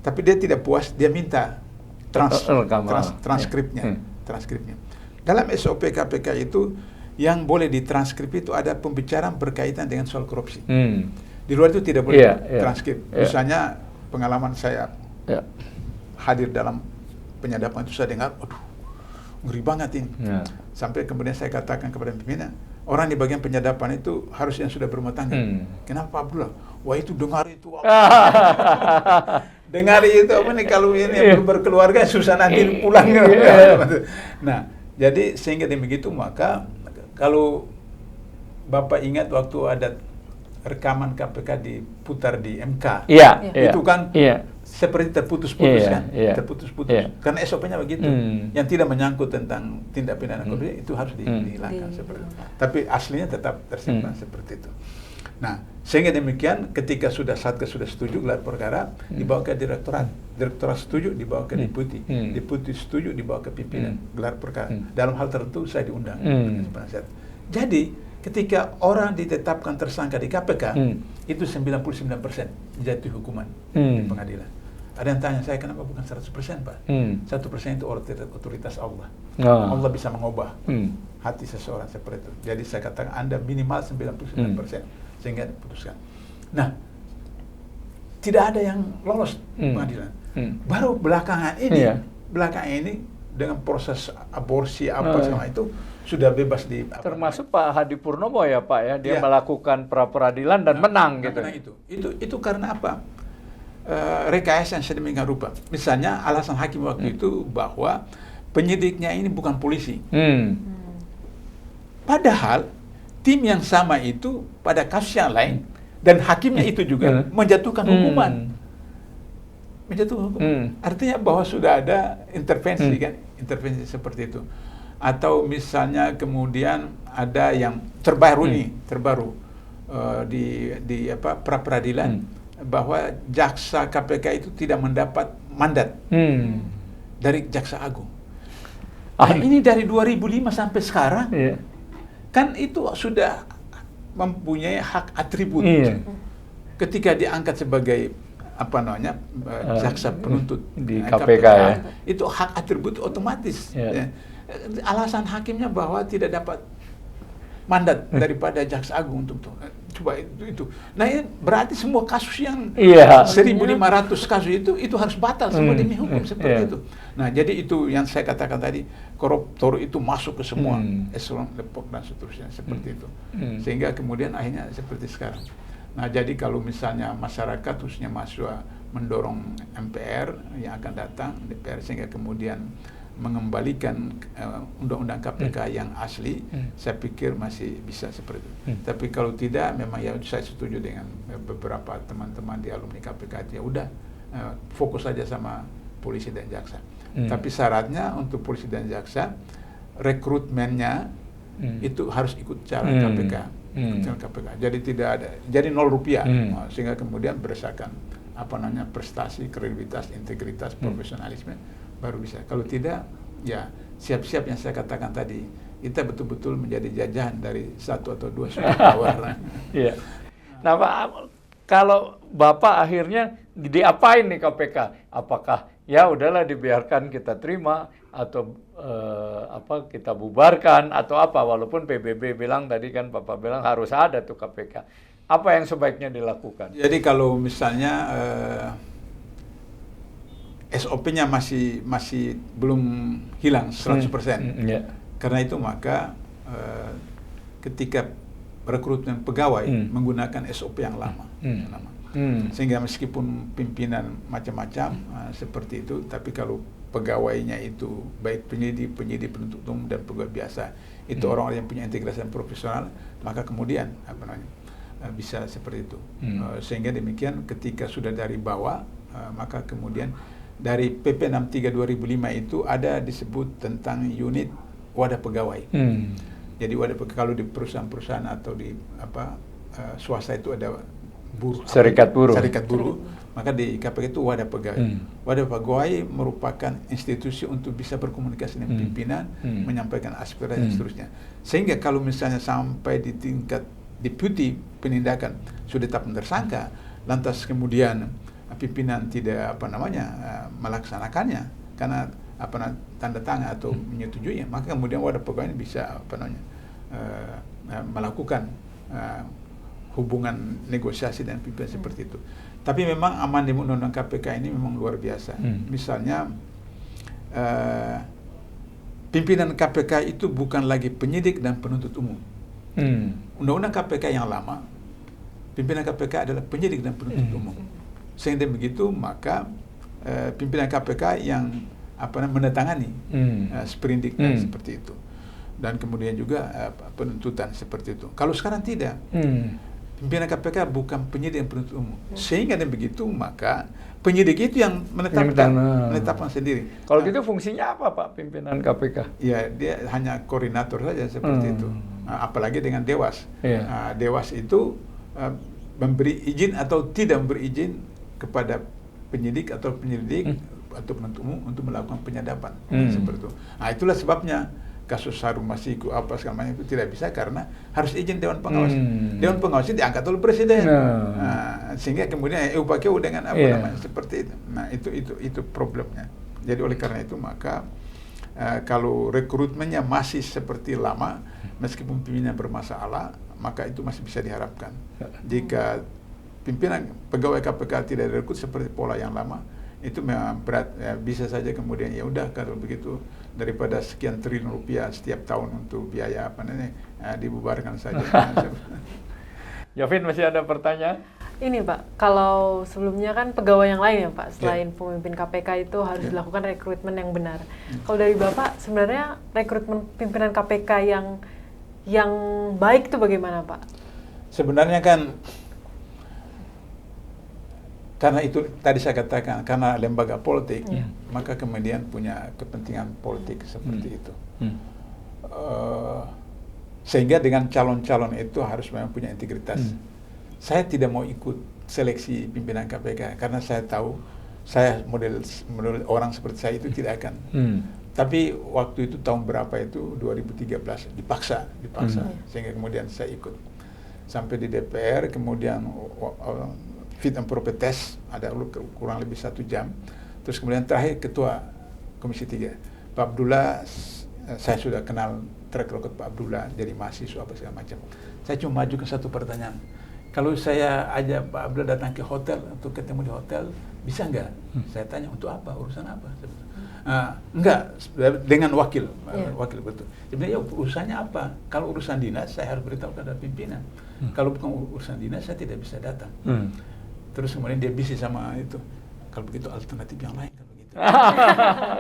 Speaker 1: Tapi dia tidak puas, dia minta transkripnya. Dalam SOP KPK itu yang boleh ditranskrip itu ada pembicaraan berkaitan dengan soal korupsi. Di luar itu tidak boleh transkrip. Misalnya pengalaman saya hadir dalam penyadapan itu, saya dengar, aduh, ngeri banget ini. Sampai kemudian saya katakan kepada pimpinan, orang di bagian penyadapan itu harusnya sudah berumah tangga. Kenapa Abdullah? Wah, itu dengar itu. Dengar itu apa nih, kalau ini belum berkeluarga susah nanti pulang. Nah, jadi sehingga begitu, maka kalau Bapak ingat waktu ada rekaman KPK diputar di MK, itu kan seperti terputus-putus kan, terputus-putus. Karena SOP-nya begitu, yang tidak menyangkut tentang tindak pidana korupsi itu harus dihilangkan seperti itu. Tapi aslinya tetap tersimpan seperti itu. Nah, sehingga demikian ketika Satgas sudah setuju gelar perkara, dibawa ke direktorat setuju, dibawa ke deputi setuju, dibawa ke pimpinan gelar perkara. Dalam hal tertentu saya diundang. Jadi ketika orang ditetapkan tersangka di KPK, itu 99% jatuh hukuman di pengadilan. Ada yang tanya saya, kenapa bukan 100%, Pak? 1% itu otoritas Allah. Allah bisa mengubah hati seseorang seperti itu. Jadi saya katakan Anda minimal 99% sehingga diputuskan. Nah, tidak ada yang lolos pengadilan. Baru belakangan ini dengan proses aborsi segala itu sudah bebas
Speaker 3: termasuk Pak Hadi Purnomo ya Pak ya, dia melakukan pra peradilan dan menang gitu.
Speaker 1: Itu karena apa? Rekayasa yang sedemikian rupa. Misalnya alasan hakim waktu itu bahwa penyidiknya ini bukan polisi. Padahal tim yang sama itu pada kasus yang lain dan hakimnya itu juga menjatuhkan hukuman. Artinya bahwa sudah ada intervensi kan, intervensi seperti itu. Atau misalnya kemudian ada yang terbaru di pra peradilan bahwa jaksa KPK itu tidak mendapat mandat dari jaksa agung. Nah, ini dari 2005 sampai sekarang kan itu sudah mempunyai hak atribut ketika diangkat sebagai jaksa penuntut
Speaker 3: di KPK
Speaker 1: itu hak atribut otomatis. Alasan hakimnya bahwa tidak dapat mandat daripada jaksa agung untuk coba itu. Nah, ini berarti semua kasus yang 1.500 kasus itu harus batal semua demi hukum seperti itu. Nah, jadi itu yang saya katakan tadi, koruptor itu masuk ke semua eselon lepok dan seterusnya seperti itu. Sehingga kemudian akhirnya seperti sekarang. Nah, jadi kalau misalnya masyarakat khususnya mahasiswa mendorong MPR yang akan datang, DPR, sehingga kemudian mengembalikan undang-undang KPK yang asli, saya pikir masih bisa seperti itu. Tapi kalau tidak, memang ya saya setuju dengan beberapa teman-teman di alumni KPK, ya udah fokus saja sama polisi dan jaksa. Tapi syaratnya untuk polisi dan jaksa, rekrutmennya itu harus ikut cara KPK. Jadi tidak ada, jadi Rp0, sehingga kemudian berdasarkan prestasi, kredibilitas, integritas, profesionalisme baru bisa. Kalau tidak, ya siap-siap yang saya katakan tadi, kita betul-betul menjadi jajahan dari 1 atau 2 super power.
Speaker 3: Nah Pak, kalau Bapak akhirnya diapain nih KPK? Apakah ya udahlah dibiarkan kita terima atau kita bubarkan atau apa? Walaupun PBB bilang tadi kan Bapak bilang harus ada tuh KPK. Apa yang sebaiknya dilakukan?
Speaker 1: Jadi kalau misalnya SOP-nya masih belum hilang 100%. Karena itu maka ketika rekrutmen pegawai menggunakan SOP yang lama. Sehingga meskipun pimpinan macam-macam seperti itu, tapi kalau pegawainya itu baik penyidik penuntut umum dan pegawai biasa itu orang-orang yang punya integritas dan profesional, maka kemudian bisa seperti itu. Sehingga demikian ketika sudah dari bawah, maka kemudian dari PP 63 2005 itu ada disebut tentang unit wadah pegawai. Jadi wadah pegawai, kalau di perusahaan-perusahaan atau di swasta itu ada buruh,
Speaker 3: serikat
Speaker 1: buruh, maka di KPK itu wadah pegawai. Wadah pegawai merupakan institusi untuk bisa berkomunikasi dengan pimpinan, menyampaikan aspirasi dan seterusnya. Sehingga kalau misalnya sampai di tingkat deputi penindakan sudah tetap tersangka, lantas kemudian pimpinan tidak melaksanakannya karena tanda tangan atau menyetujui, maka kemudian wadah pegawai ini bisa melakukan hubungan negosiasi dan pimpinan seperti itu. Tapi memang amandemen undang-undang KPK ini memang luar biasa. Misalnya pimpinan KPK itu bukan lagi penyidik dan penuntut umum. Undang-undang KPK yang lama, pimpinan KPK adalah penyidik dan penuntut umum. Sehingga begitu maka pimpinan KPK yang menandatangani sprindik seperti itu. Dan kemudian juga penuntutan seperti itu. Kalau sekarang tidak. Pimpinan KPK bukan penyidik dan penuntut umum. Sehingga dengan begitu maka penyidik itu yang menetapkan sendiri.
Speaker 3: Kalau gitu fungsinya apa Pak pimpinan KPK?
Speaker 1: Ya dia hanya koordinator saja seperti itu. Apalagi dengan Dewas. Dewas itu memberi izin atau tidak memberi izin kepada penyidik atau penyelidik atau penuntut umum untuk melakukan penyadapan seperti itu. Nah itulah sebabnya kasus Harun Masiku apa segala macam itu tidak bisa karena harus izin Dewan Pengawas. Dewan Pengawas itu diangkat oleh Presiden. Sehingga kemudian pakai dengan namanya seperti itu. Nah itu problemnya. Jadi oleh karena itu maka kalau rekrutmennya masih seperti lama meskipun pimpinannya bermasalah maka itu masih bisa diharapkan. Jika pimpinan pegawai KPK tidak direkrut seperti pola yang lama itu memang berat, bisa saja kemudian ya udah kalau begitu daripada sekian triliun rupiah setiap tahun untuk biaya dibubarkan saja.
Speaker 3: Jovin masih ada pertanyaan?
Speaker 2: Ini Pak, kalau sebelumnya kan pegawai yang lain ya Pak, selain pemimpin KPK itu harus dilakukan rekrutmen yang benar. Kalau dari Bapak sebenarnya rekrutmen pimpinan KPK yang baik itu bagaimana Pak?
Speaker 1: Sebenarnya kan karena itu tadi saya katakan karena lembaga politik maka kemudian punya kepentingan politik seperti itu sehingga dengan calon-calon itu harus memang punya integritas. Saya tidak mau ikut seleksi pimpinan KPK karena saya tahu saya model orang seperti saya itu tidak akan. Tapi waktu itu tahun berapa itu 2013 dipaksa sehingga kemudian saya ikut sampai di DPR kemudian fit and proper test ada kurang lebih 1 jam. Terus kemudian terakhir ketua Komisi 3 Pak Abdullah, saya sudah kenal track record Pak Abdullah jadi mahasiswa apa segala macam. Saya cuma majukan satu pertanyaan. Kalau saya ajak Pak Abdullah datang ke hotel untuk ketemu di hotel, bisa nggak? Saya tanya untuk apa? Urusan apa? Enggak, dengan wakil betul. Sebenarnya urusannya apa? Kalau urusan dinas saya harus beritahu kepada pimpinan. Kalau bukan urusan dinas saya tidak bisa datang. Terus kemudian dia bisik sama itu. Kalau begitu alternatif yang lain kalau begitu.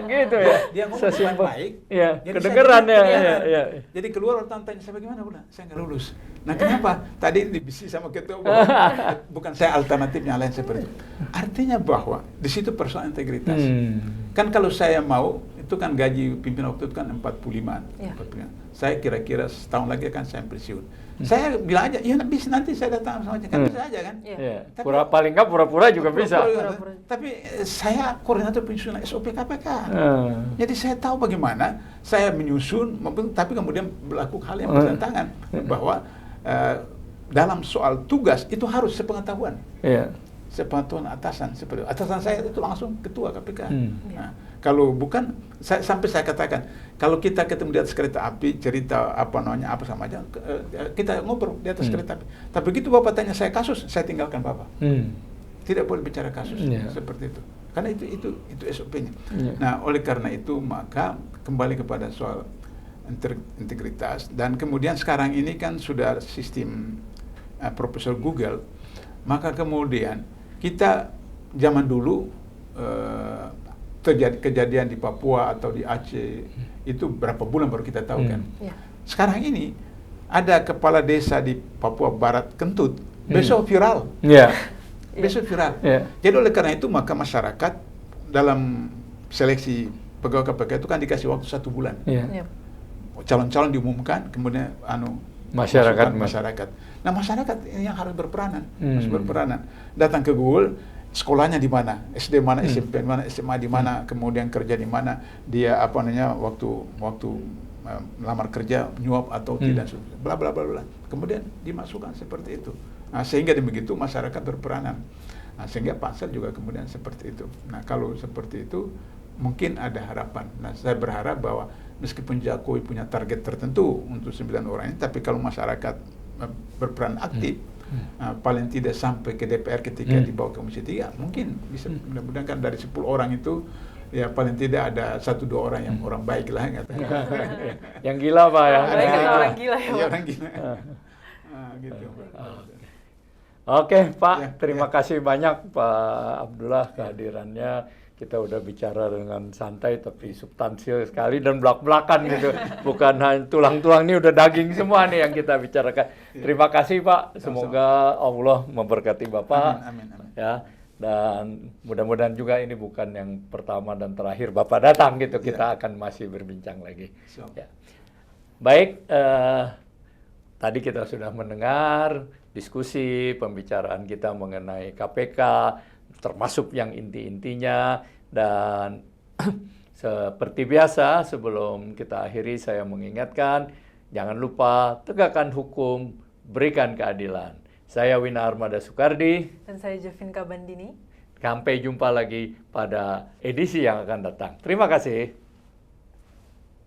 Speaker 3: Gitu ya.
Speaker 1: Dia ngomong dengan baik.
Speaker 3: Iya, kedengeran ya.
Speaker 1: Jadi keluar orang tanya saya bagaimana pula? Saya nggak lulus. Nah kenapa? Tadi dibisik sama ketua bukan saya alternatif yang lain seperti itu. Artinya bahwa di situ persoalan integritas. Kan kalau saya mau itu kan gaji pimpinan waktu itu kan 45. Saya kira-kira setahun lagi kan saya pensiun. Saya bilang aja, ya bisa nanti saya datang sama kan bisa aja kan.
Speaker 3: Tapi, paling nggak pura-pura juga bisa.
Speaker 1: Tapi saya koordinator penyusunan SOP KPK. Jadi saya tahu bagaimana saya menyusun, tapi kemudian berlaku hal yang bertentangan bahwa dalam soal tugas itu harus sepengetahuan. Sepengetahuan atasan seperti itu. Atasan saya itu langsung ketua KPK. Nah, kalau bukan sampai saya katakan kalau kita ketemu di atas kereta api cerita apa sama aja kita ngobrol di atas kereta api. Tapi begitu Bapak tanya saya kasus, saya tinggalkan Bapak. Tidak boleh bicara kasus seperti itu. Karena itu SOP-nya. Nah, oleh karena itu maka kembali kepada soal integritas dan kemudian sekarang ini kan sudah sistem Profesor Google. Maka kemudian kita zaman dulu terjadi kejadian di Papua atau di Aceh itu berapa bulan baru kita tahu kan. Sekarang ini ada kepala desa di Papua Barat Kentut besok viral. Besok viral. Jadi oleh karena itu maka masyarakat dalam seleksi pegawai KPK itu kan dikasih waktu 1 bulan. Calon-calon diumumkan kemudian masyarakat. Nah masyarakat yang harus berperanan, datang ke Google, sekolahnya di mana, SD mana, SMP mana, SMA di mana, kemudian kerja di mana, dia waktu melamar kerja nyuap atau tidak, bla bla bla bla. Kemudian dimasukkan seperti itu. Nah, sehingga begitu masyarakat berperanan. Nah, sehingga Pansel juga kemudian seperti itu. Nah, kalau seperti itu mungkin ada harapan. Nah, saya berharap bahwa meskipun Jokowi punya target tertentu untuk 9 orang ini, tapi kalau masyarakat berperan aktif, paling tidak sampai ke DPR ketika dibawa ke Komisi 3. Mungkin bisa, mudah-mudahan kan dari 10 orang itu ya paling tidak ada 1-2 orang yang orang baik lah katanya.
Speaker 3: Yang gila Pak ya.
Speaker 2: Baik kata orang gila ya
Speaker 1: Iya,
Speaker 2: Pak.
Speaker 1: orang gila. Gitu.
Speaker 3: Oke Pak,
Speaker 1: Ya,
Speaker 3: terima kasih banyak Pak Abdullah kehadirannya. Kita udah bicara dengan santai tapi substansial sekali dan belak-belakan gitu. Bukan hanya tulang-tulang, ini udah daging semua nih yang kita bicarakan. Terima kasih Pak. Semoga Allah memberkati Bapak.
Speaker 1: Amin, amin, amin.
Speaker 3: Ya, dan mudah-mudahan juga ini bukan yang pertama dan terakhir Bapak datang gitu. Kita akan masih berbincang lagi. Ya. Baik, tadi kita sudah mendengar diskusi pembicaraan kita mengenai KPK, termasuk yang inti-intinya, dan seperti biasa sebelum kita akhiri saya mengingatkan, jangan lupa tegakkan hukum, berikan keadilan. Saya Wina Armada Soekardi.
Speaker 2: Dan saya Jovinka Bandini.
Speaker 3: Sampai jumpa lagi pada edisi yang akan datang. Terima kasih.